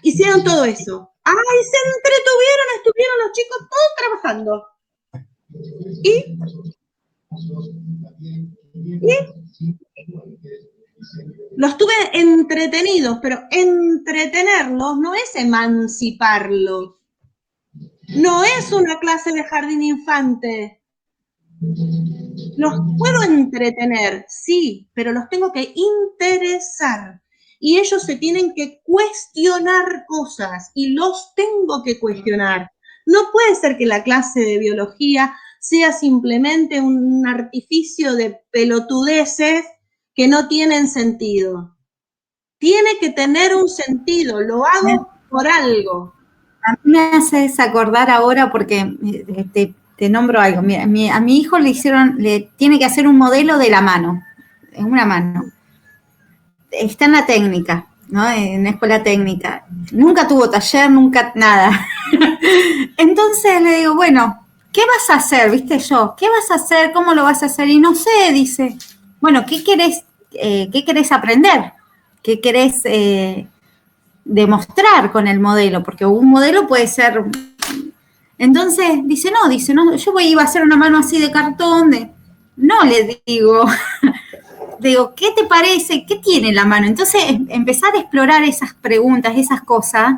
Hicieron todo eso. Ay, se entretuvieron, estuvieron los chicos todos trabajando. ¿Y? Los tuve entretenidos, pero entretenerlos no es emanciparlos. No es una clase de jardín infante. Los puedo entretener, sí, pero los tengo que interesar. Y ellos se tienen que cuestionar cosas y los tengo que cuestionar. No puede ser que la clase de biología sea simplemente un artificio de pelotudeces que no tienen sentido. Tiene que tener un sentido, lo hago por algo. A mí me haces acordar ahora porque te nombro algo. A mi hijo le tiene que hacer un modelo de la mano, en una mano. Está en la técnica, ¿no? En la escuela técnica. Nunca tuvo taller, nunca nada. Entonces le digo, bueno, ¿qué vas a hacer? ¿Viste yo? ¿Qué vas a hacer? ¿Cómo lo vas a hacer? Y no sé, dice, bueno, ¿qué querés aprender? ¿Qué querés demostrar con el modelo? Porque un modelo puede ser... Entonces dice, no, yo iba a hacer una mano así de cartón. No, le digo... Digo, ¿qué te parece? ¿Qué tiene la mano? Entonces, empezar a explorar esas preguntas, esas cosas.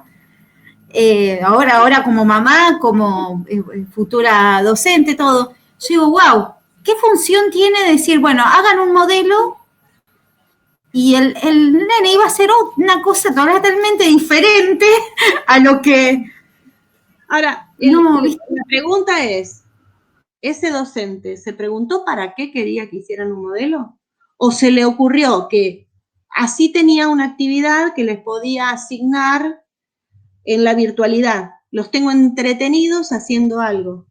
Ahora como mamá, como futura docente, todo. Yo digo, wow, ¿qué función tiene decir, bueno, hagan un modelo y el nene iba a hacer una cosa totalmente diferente a lo que... Ahora, no, la pregunta es, ¿ese docente se preguntó para qué quería que hicieran un modelo? ¿O se le ocurrió que así tenía una actividad que les podía asignar en la virtualidad? Los tengo entretenidos haciendo algo.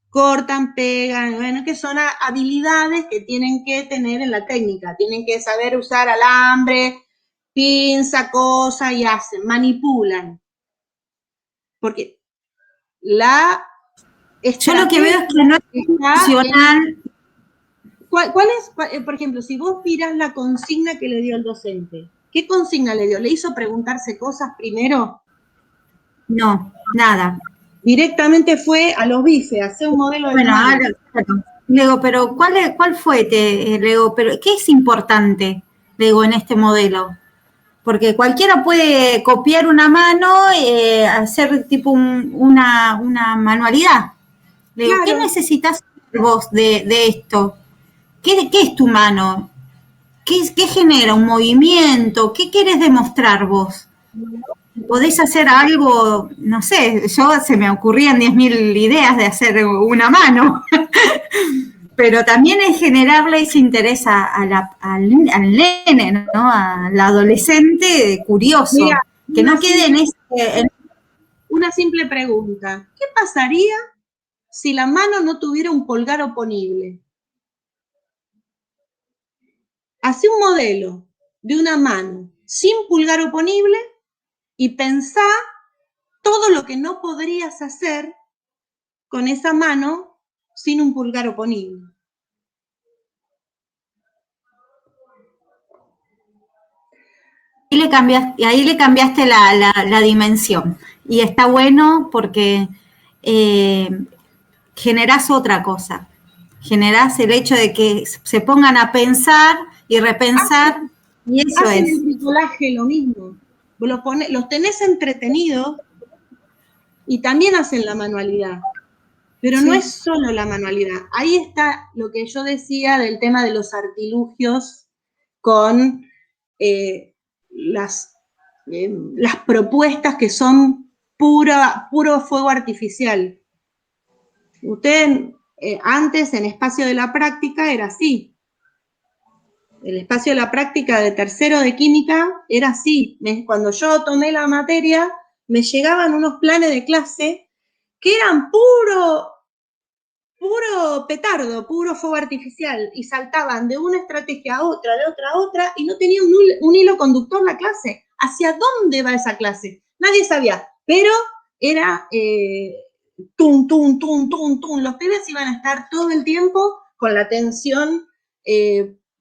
Cortan, pegan, bueno, que son habilidades que tienen que tener en la técnica. Tienen que saber usar alambre, pinza, cosa y hacen, manipulan. Porque yo lo que veo es que no es funcional. ¿Cuál es, por ejemplo, si vos mirás la consigna que le dio el docente? ¿Qué consigna le dio? ¿Le hizo preguntarse cosas primero? No, nada. Directamente fue a los bifes, a hacer un modelo de Bueno, mano. ahora, claro. Le digo, pero ¿cuál fue? Le digo, pero ¿qué es importante? Le digo, en este modelo. Porque cualquiera puede copiar una mano, hacer tipo una manualidad. Le digo, ¿qué Claro, necesitas vos de esto? ¿Qué es tu mano? ¿Qué genera un movimiento? ¿Qué querés demostrar vos? ¿Podés hacer algo? No sé, se me ocurrían 10.000 ideas de hacer una mano. Pero también es generarle ese interés al nene, ¿no? Al adolescente mira, curioso, que no quede una simple pregunta. ¿Qué pasaría si la mano no tuviera un pulgar oponible? Hacé un modelo de una mano sin pulgar oponible y pensá todo lo que no podrías hacer con esa mano sin un pulgar oponible. ahí le cambiaste la dimensión. Y está bueno porque generás otra cosa. Generás el hecho de que se pongan a pensar y repensar, y eso Hacen es. el bricolaje lo mismo. Los tenés entretenidos y también hacen la manualidad. Pero no Sí. es solo la manualidad. Ahí está lo que yo decía del tema de los artilugios con las propuestas que son puro fuego artificial. Usted antes en espacio de la práctica era así. El espacio de la práctica de tercero de química era así. Cuando yo tomé la materia, me llegaban unos planes de clase que eran puro petardo, puro fuego artificial, y saltaban de una estrategia a otra, de otra a otra, y no tenía un hilo conductor la clase. ¿Hacia dónde va esa clase? Nadie sabía, pero era tum, tum, tum, tum, tum. Los pibes iban a estar todo el tiempo con la atención,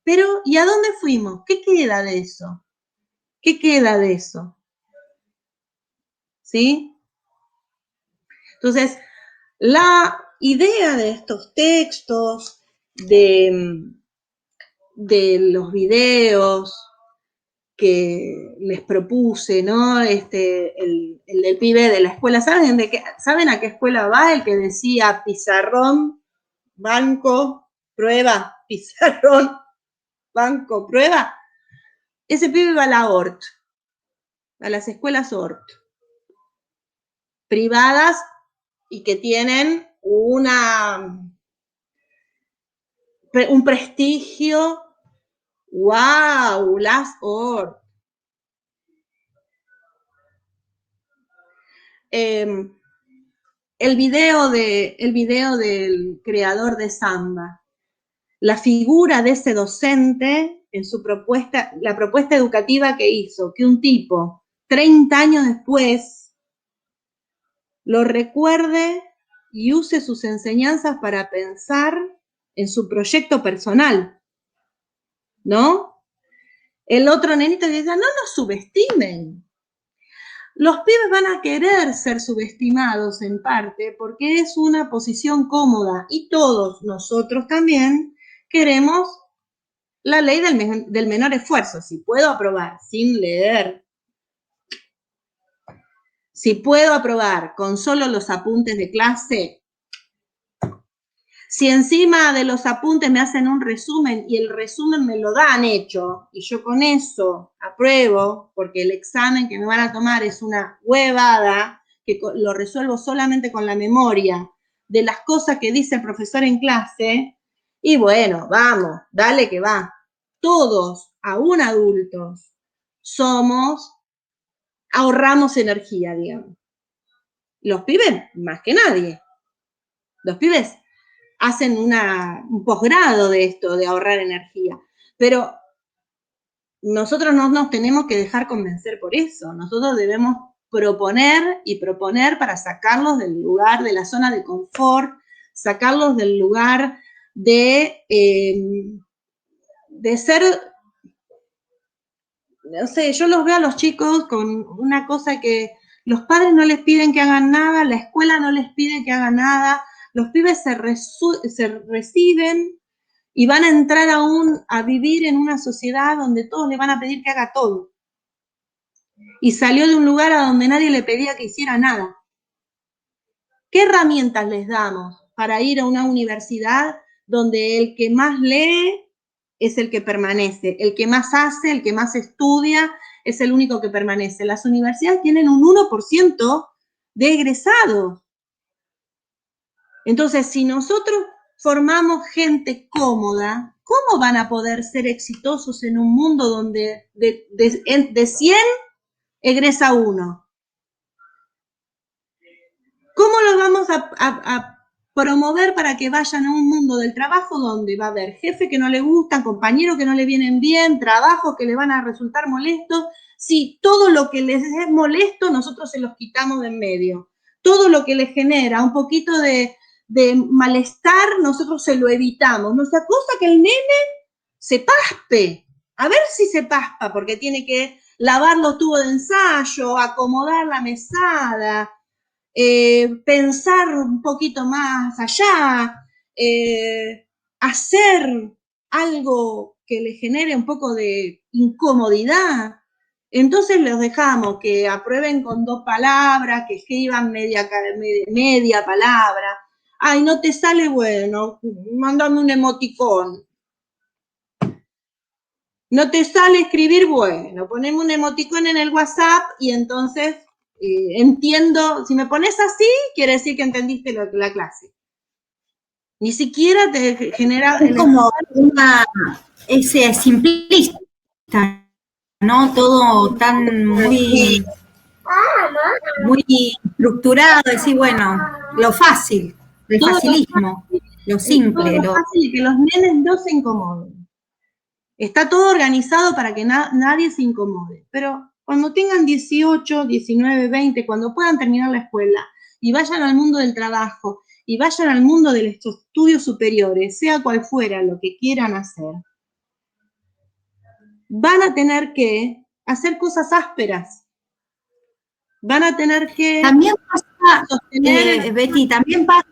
pero ¿y a dónde fuimos? ¿Qué queda de eso? ¿Qué queda de eso? ¿Sí? Entonces, la idea de estos textos, de los videos que les propuse, ¿no? El del pibe de la escuela, ¿saben a qué escuela va? El que decía pizarrón, banco, prueba, pizarrón, banco, prueba. Ese pibe va a la ORT, a las escuelas ORT, privadas y que tienen un prestigio. ¡Wow! Las ORT. El video del creador de Samba, la figura de ese docente en su propuesta, la propuesta educativa que hizo, que un tipo 30 años después lo recuerde y use sus enseñanzas para pensar en su proyecto personal, ¿no? El otro nenito que decía, no nos subestimen. Los pibes van a querer ser subestimados en parte porque es una posición cómoda y todos nosotros también queremos la ley del menor esfuerzo. Si puedo aprobar sin leer, si puedo aprobar con solo los apuntes de clase, si encima de los apuntes me hacen un resumen y el resumen me lo dan hecho y yo con eso apruebo porque el examen que me van a tomar es una huevada que lo resuelvo solamente con la memoria de las cosas que dice el profesor en clase, y bueno, vamos, dale que va. Todos, aún adultos, ahorramos energía, digamos. Los pibes, más que nadie. Los pibes hacen un posgrado de esto, de ahorrar energía. Pero nosotros no nos tenemos que dejar convencer por eso. Nosotros debemos proponer y proponer para sacarlos del lugar, de la zona de confort, sacarlos del lugar de ser, no sé, yo los veo a los chicos con una cosa que los padres no les piden que hagan nada, la escuela no les pide que hagan nada, los pibes se reciben y van a entrar a vivir en una sociedad donde todos le van a pedir que haga todo. Y salió de un lugar a donde nadie le pedía que hiciera nada. ¿Qué herramientas les damos para ir a una universidad donde el que más lee es el que permanece, el que más hace, el que más estudia, es el único que permanece? Las universidades tienen un 1% de egresados. Entonces, si nosotros formamos gente cómoda, ¿cómo van a poder ser exitosos en un mundo donde de 100 egresa 1? ¿Cómo los vamos a promover para que vayan a un mundo del trabajo donde va a haber jefes que no le gustan, compañeros que no le vienen bien, trabajos que le van a resultar molestos? Si todo lo que les es molesto nosotros se los quitamos de en medio. Todo lo que les genera un poquito de malestar nosotros se lo evitamos. No sea cosa que el nene se paspe. A ver si se paspa, porque tiene que lavar los tubos de ensayo, acomodar la mesada, pensar un poquito más allá, hacer algo que le genere un poco de incomodidad. Entonces los dejamos que aprueben con 2 palabras, que escriban media palabra. Ay, no te sale, bueno, mándame un emoticón. No te sale escribir, bueno, poneme un emoticón en el WhatsApp y entonces entiendo. Si me pones así, quiere decir que entendiste la clase. Ni siquiera te genera... Es como ese simplista, ¿no? Todo tan muy estructurado, decir, bueno, lo fácil, el facilismo, lo simple. Todo lo fácil y que los nenes no se incomoden. Está todo organizado para que nadie se incomode. Pero cuando tengan 18, 19, 20, cuando puedan terminar la escuela y vayan al mundo del trabajo y vayan al mundo de los estudios superiores, sea cual fuera lo que quieran hacer, van a tener que hacer cosas ásperas. Van a tener que... También pasa, Betty, también pasa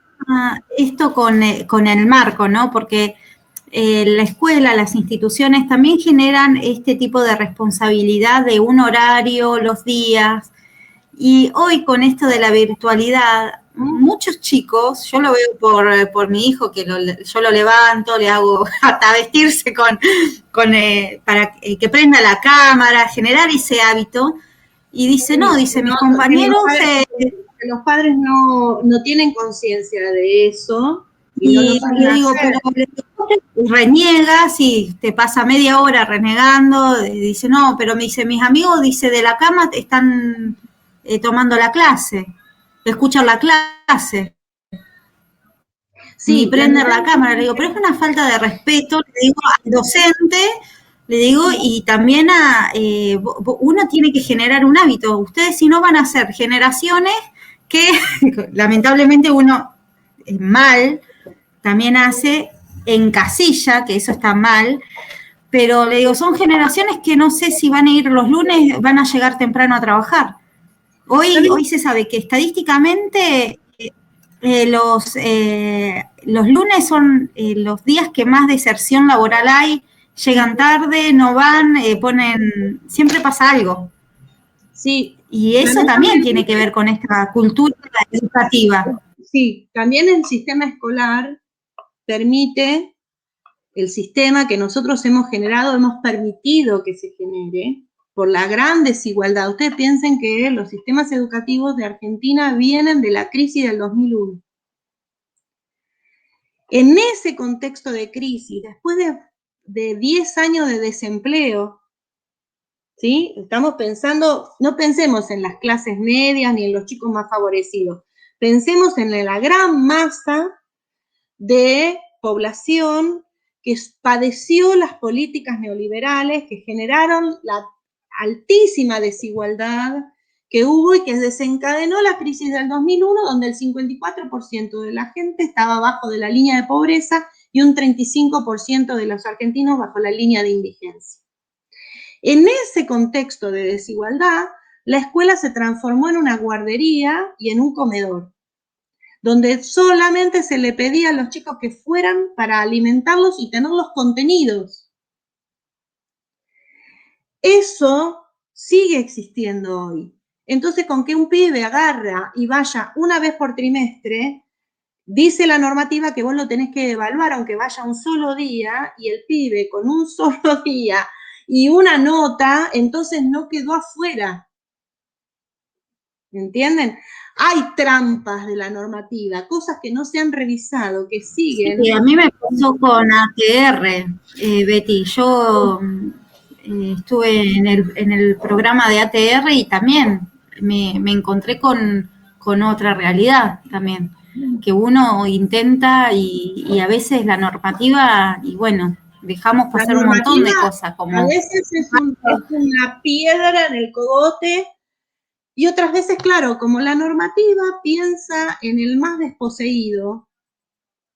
esto con el marco, ¿no? Porque la escuela, las instituciones también generan este tipo de responsabilidad de un horario, los días. Y hoy con esto de la virtualidad, muchos chicos, yo lo veo por mi hijo, que yo lo levanto, le hago hasta vestirse para que prenda la cámara, generar ese hábito. Y dice, no, dice, mis compañeros... Los padres no tienen conciencia de eso. Y le digo, pero reniegas y te pasa media hora renegando. Dice, no, pero me dice, mis amigos, dice, de la cama están tomando la clase, escuchan la clase. Sí, y prenden la cámara. Le digo, pero es una falta de respeto, le digo, al docente, le digo, y también uno tiene que generar un hábito. Ustedes si no van a ser generaciones que lamentablemente uno mal también hace en casilla, que eso está mal, pero le digo, son generaciones que no sé si van a ir los lunes, van a llegar temprano a trabajar. Hoy se sabe que estadísticamente los lunes son los días que más deserción laboral hay, llegan tarde, no van, siempre pasa algo. Sí. Y eso también tiene que ver con esta cultura educativa. Sí, también el sistema escolar permite, el sistema que nosotros hemos generado, hemos permitido que se genere por la gran desigualdad. Ustedes piensen que los sistemas educativos de Argentina vienen de la crisis del 2001. En ese contexto de crisis, después de 10 años de desempleo, ¿sí? Estamos pensando, no pensemos en las clases medias ni en los chicos más favorecidos, pensemos en la gran masa de población que padeció las políticas neoliberales que generaron la altísima desigualdad que hubo y que desencadenó la crisis del 2001, donde el 54% de la gente estaba abajo de la línea de pobreza y un 35% de los argentinos bajo la línea de indigencia. En ese contexto de desigualdad, la escuela se transformó en una guardería y en un comedor, donde solamente se le pedía a los chicos que fueran para alimentarlos y tener los contenidos. Eso sigue existiendo hoy. Entonces, con que un pibe agarra y vaya una vez por trimestre, dice la normativa que vos lo tenés que evaluar aunque vaya un solo día, y el pibe con un solo día y una nota, entonces no quedó afuera. ¿Entienden? Hay trampas de la normativa, cosas que no se han revisado, que siguen. Sí, a mí me pasó con ATR, Betty. Yo estuve en el programa de ATR y también me encontré con otra realidad también, que uno intenta y a veces la normativa, y bueno, dejamos pasar un montón de cosas. Como a veces es una piedra en el cogote, y otras veces, claro, como la normativa piensa en el más desposeído,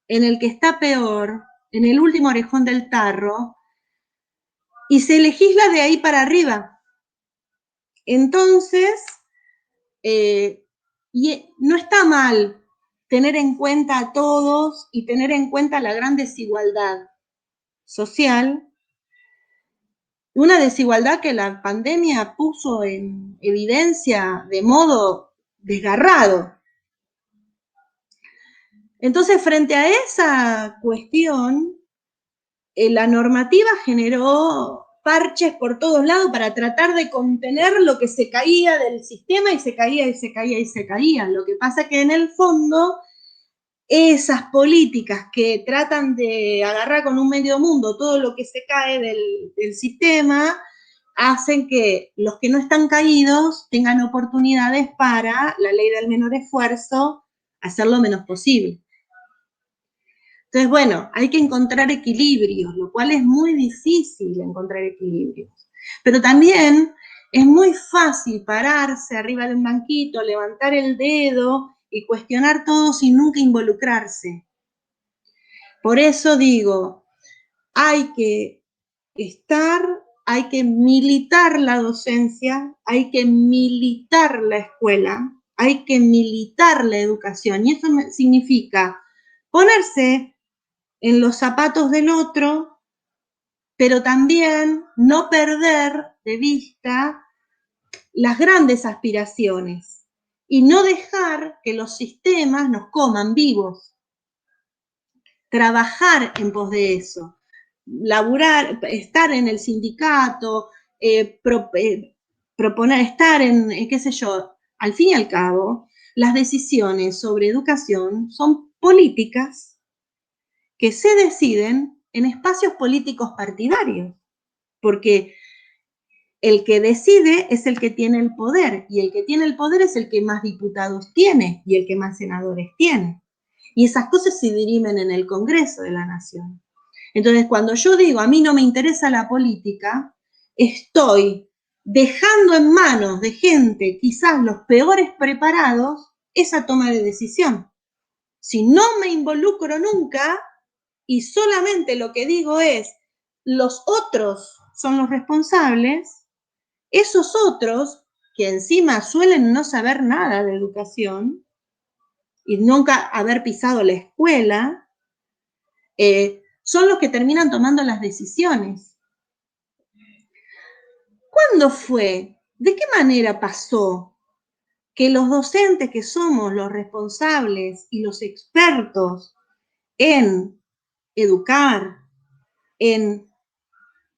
en el que está peor, en el último orejón del tarro, y se legisla de ahí para arriba. Entonces, no está mal tener en cuenta a todos y tener en cuenta la gran desigualdad social, una desigualdad que la pandemia puso en evidencia de modo desgarrado. Entonces, frente a esa cuestión, la normativa generó parches por todos lados para tratar de contener lo que se caía del sistema, y se caía y se caía y se caía. Lo que pasa es que en el fondo, esas políticas que tratan de agarrar con un medio mundo todo lo que se cae del sistema, hacen que los que no están caídos tengan oportunidades para la ley del menor esfuerzo, hacer lo menos posible. Entonces, bueno, hay que encontrar equilibrios, lo cual es muy difícil encontrar equilibrios. Pero también es muy fácil pararse arriba de un banquito, levantar el dedo y cuestionar todo sin nunca involucrarse. Por eso digo, hay que hay que militar la docencia, hay que militar la escuela, hay que militar la educación. Y eso significa ponerse en los zapatos del otro, pero también no perder de vista las grandes aspiraciones y no dejar que los sistemas nos coman vivos. Trabajar en pos de eso, laburar, estar en el sindicato, proponer, estar en, qué sé yo, al fin y al cabo, las decisiones sobre educación son políticas que se deciden en espacios políticos partidarios, porque el que decide es el que tiene el poder, y el que tiene el poder es el que más diputados tiene y el que más senadores tiene. Y esas cosas se dirimen en el Congreso de la Nación. Entonces, cuando yo digo, a mí no me interesa la política, estoy dejando en manos de gente, quizás los peores preparados, esa toma de decisión. Si no me involucro nunca, y solamente lo que digo es, los otros son los responsables, esos otros, que encima suelen no saber nada de educación y nunca haber pisado la escuela, son los que terminan tomando las decisiones. ¿Cuándo fue? ¿De qué manera pasó que los docentes, que somos los responsables y los expertos en educar, en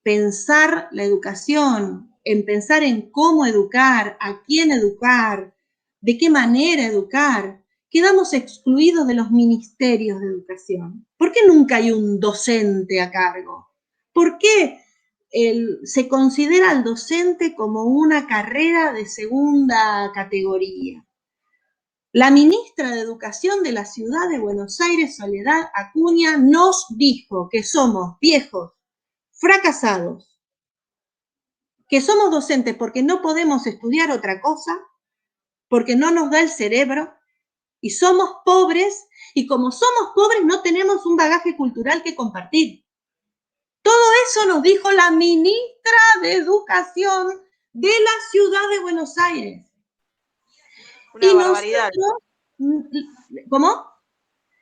pensar la educación, en pensar en cómo educar, a quién educar, de qué manera educar, quedamos excluidos de los ministerios de educación? ¿Por qué nunca hay un docente a cargo? ¿Por qué se considera al docente como una carrera de segunda categoría? La ministra de Educación de la Ciudad de Buenos Aires, Soledad Acuña, nos dijo que somos viejos, fracasados, que somos docentes porque no podemos estudiar otra cosa, porque no nos da el cerebro, y somos pobres, y como somos pobres no tenemos un bagaje cultural que compartir. Todo eso nos dijo la ministra de Educación de la ciudad de Buenos Aires. Una barbaridad. ¿Cómo?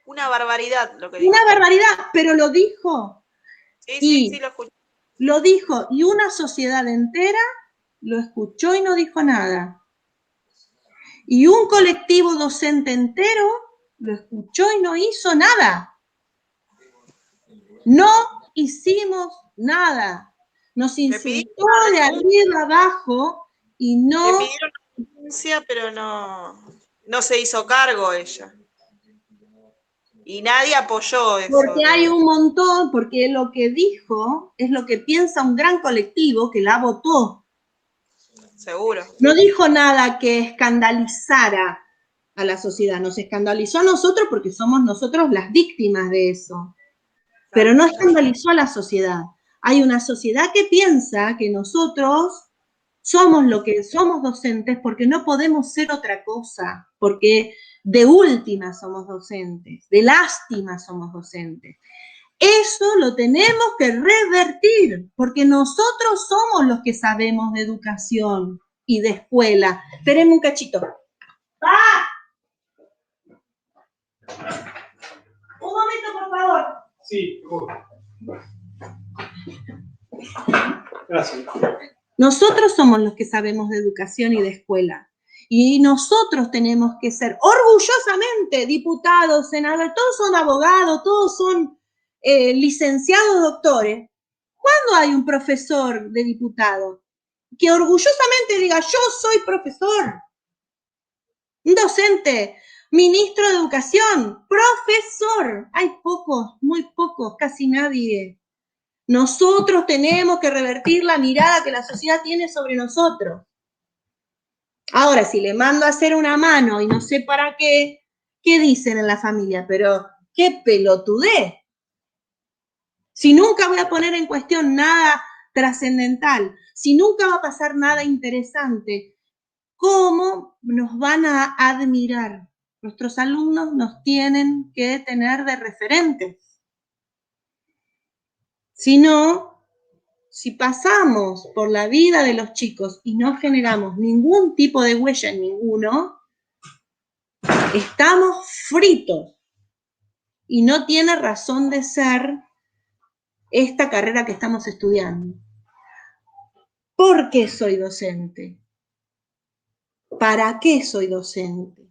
Una barbaridad lo que dijo. Una barbaridad, pero lo dijo. Sí, lo escuché. Lo dijo, y una sociedad entera lo escuchó y no dijo nada. Y un colectivo docente entero lo escuchó y no hizo nada. No hicimos nada. Nos insultó de arriba abajo y no... Le pidieron una denuncia, pero no se hizo cargo ella. Y nadie apoyó eso. Porque hay un montón, porque lo que dijo es lo que piensa un gran colectivo que la votó. Seguro. No dijo nada que escandalizara a la sociedad, nos escandalizó a nosotros porque somos nosotros las víctimas de eso. Pero no escandalizó a la sociedad. Hay una sociedad que piensa que nosotros somos lo que somos docentes porque no podemos ser otra cosa, porque de última somos docentes, de lástima somos docentes. Eso lo tenemos que revertir, porque nosotros somos los que sabemos de educación y de escuela. Espérenme un cachito. ¡Ah! Un momento, por favor. Sí, gracias. Nosotros somos los que sabemos de educación y de escuela. Y nosotros tenemos que ser orgullosamente diputados, senadores, todos son abogados, todos son licenciados, doctores. ¿Cuándo hay un profesor de diputado que orgullosamente diga, yo soy profesor? Un docente, ministro de educación, profesor. Hay pocos, muy pocos, casi nadie. Nosotros tenemos que revertir la mirada que la sociedad tiene sobre nosotros. Ahora, si le mando a hacer una mano y no sé para qué, ¿qué dicen en la familia? Pero, ¡qué pelotudez! Si nunca voy a poner en cuestión nada trascendental, si nunca va a pasar nada interesante, ¿cómo nos van a admirar? Nuestros alumnos nos tienen que tener de referentes. Si no, si pasamos por la vida de los chicos y no generamos ningún tipo de huella en ninguno, estamos fritos. Y no tiene razón de ser esta carrera que estamos estudiando. ¿Por qué soy docente? ¿Para qué soy docente?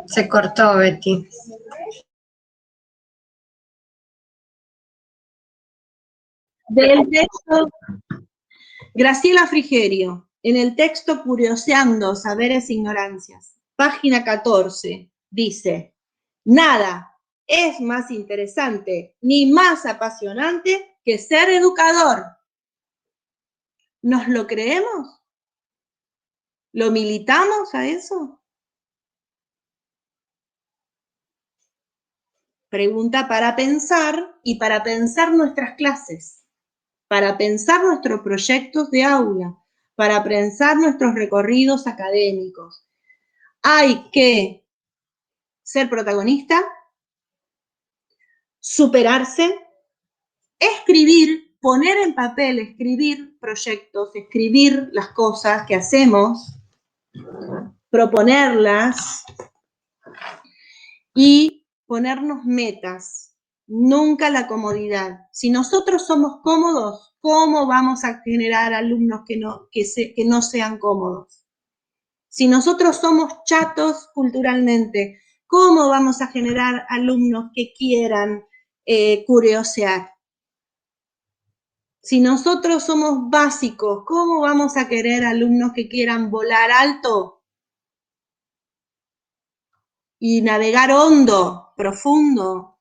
Se cortó, Betty. Del texto, Graciela Frigerio, en el texto Curioseando Saberes e Ignorancias, página 14, dice, nada es más interesante ni más apasionante que ser educador. ¿Nos lo creemos? ¿Lo militamos a eso? Pregunta para pensar y para pensar nuestras clases, para pensar nuestros proyectos de aula, para pensar nuestros recorridos académicos. Hay que ser protagonista, superarse, escribir, poner en papel, escribir proyectos, escribir las cosas que hacemos, proponerlas y ponernos metas, nunca la comodidad. Si nosotros somos cómodos, ¿cómo vamos a generar alumnos que no sean cómodos? Si nosotros somos chatos culturalmente, ¿cómo vamos a generar alumnos que quieran curiosear? Si nosotros somos básicos, ¿cómo vamos a querer alumnos que quieran volar alto y navegar hondo, profundo?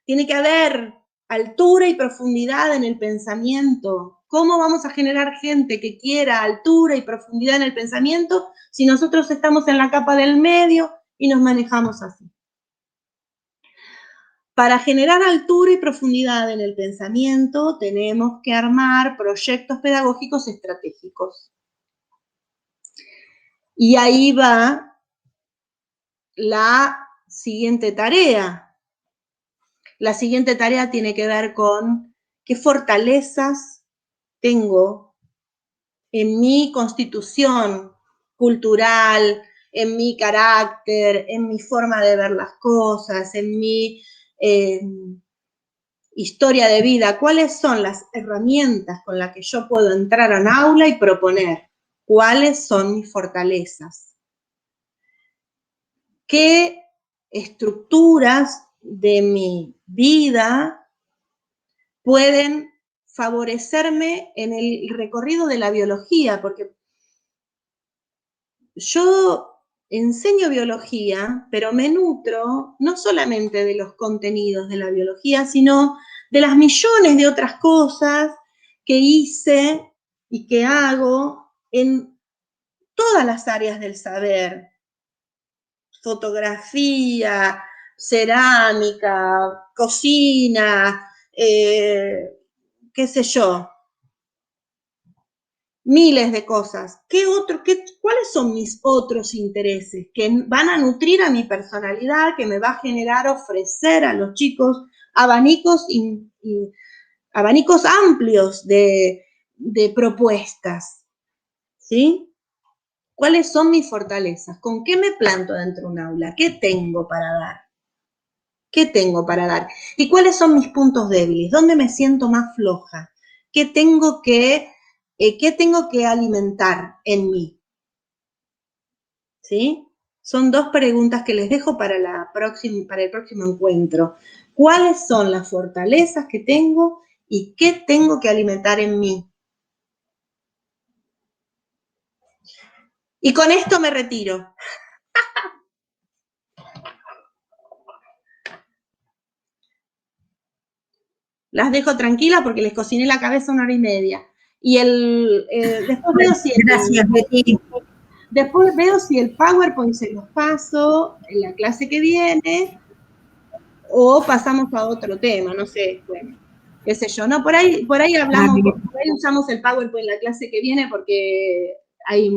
Tiene que haber altura y profundidad en el pensamiento. ¿Cómo vamos a generar gente que quiera altura y profundidad en el pensamiento si nosotros estamos en la capa del medio y nos manejamos así? Para generar altura y profundidad en el pensamiento, tenemos que armar proyectos pedagógicos estratégicos. Y ahí va la siguiente tarea. La siguiente tarea tiene que ver con qué fortalezas tengo en mi constitución cultural, en mi carácter, en mi forma de ver las cosas, en mi historia de vida. ¿Cuáles son las herramientas con las que yo puedo entrar a un aula y proponer? ¿Cuáles son mis fortalezas? ¿Qué estructuras de mi vida pueden favorecerme en el recorrido de la biología? Porque yo enseño biología, pero me nutro no solamente de los contenidos de la biología, sino de las millones de otras cosas que hice y que hago en todas las áreas del saber. Fotografía, cerámica, cocina, qué sé yo, miles de cosas. ¿Cuáles son mis otros intereses que van a nutrir a mi personalidad, que me va a generar ofrecer a los chicos abanicos amplios de propuestas? ¿Sí? ¿Cuáles son mis fortalezas? ¿Con qué me planto dentro de un aula? ¿Qué tengo para dar? ¿Qué tengo para dar? ¿Y cuáles son mis puntos débiles? ¿Dónde me siento más floja? ¿Qué tengo que alimentar en mí? ¿Sí? Son dos preguntas que les dejo para el próximo encuentro. ¿Cuáles son las fortalezas que tengo y qué tengo que alimentar en mí? Y con esto me retiro. Las dejo tranquilas porque les cociné la cabeza 1 hora y media. Y después veo si Gracias, Betty. Después veo si el PowerPoint se los paso en la clase que viene o pasamos a otro tema, no sé, bueno, qué sé yo, no, por ahí hablamos, por ahí usamos el PowerPoint en la clase que viene porque hay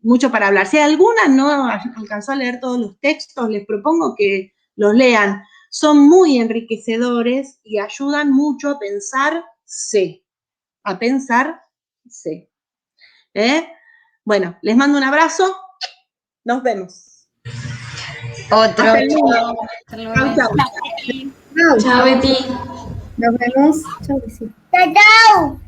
mucho para hablar. Si alguna no alcanzó a leer todos los textos, les propongo que los lean. Son muy enriquecedores y ayudan mucho a pensarse. Bueno, les mando un abrazo. Nos vemos. Otro. Hasta luego. Chau, chau. Chao, Betty. Nos vemos. Chau, Betty. ¡Chao!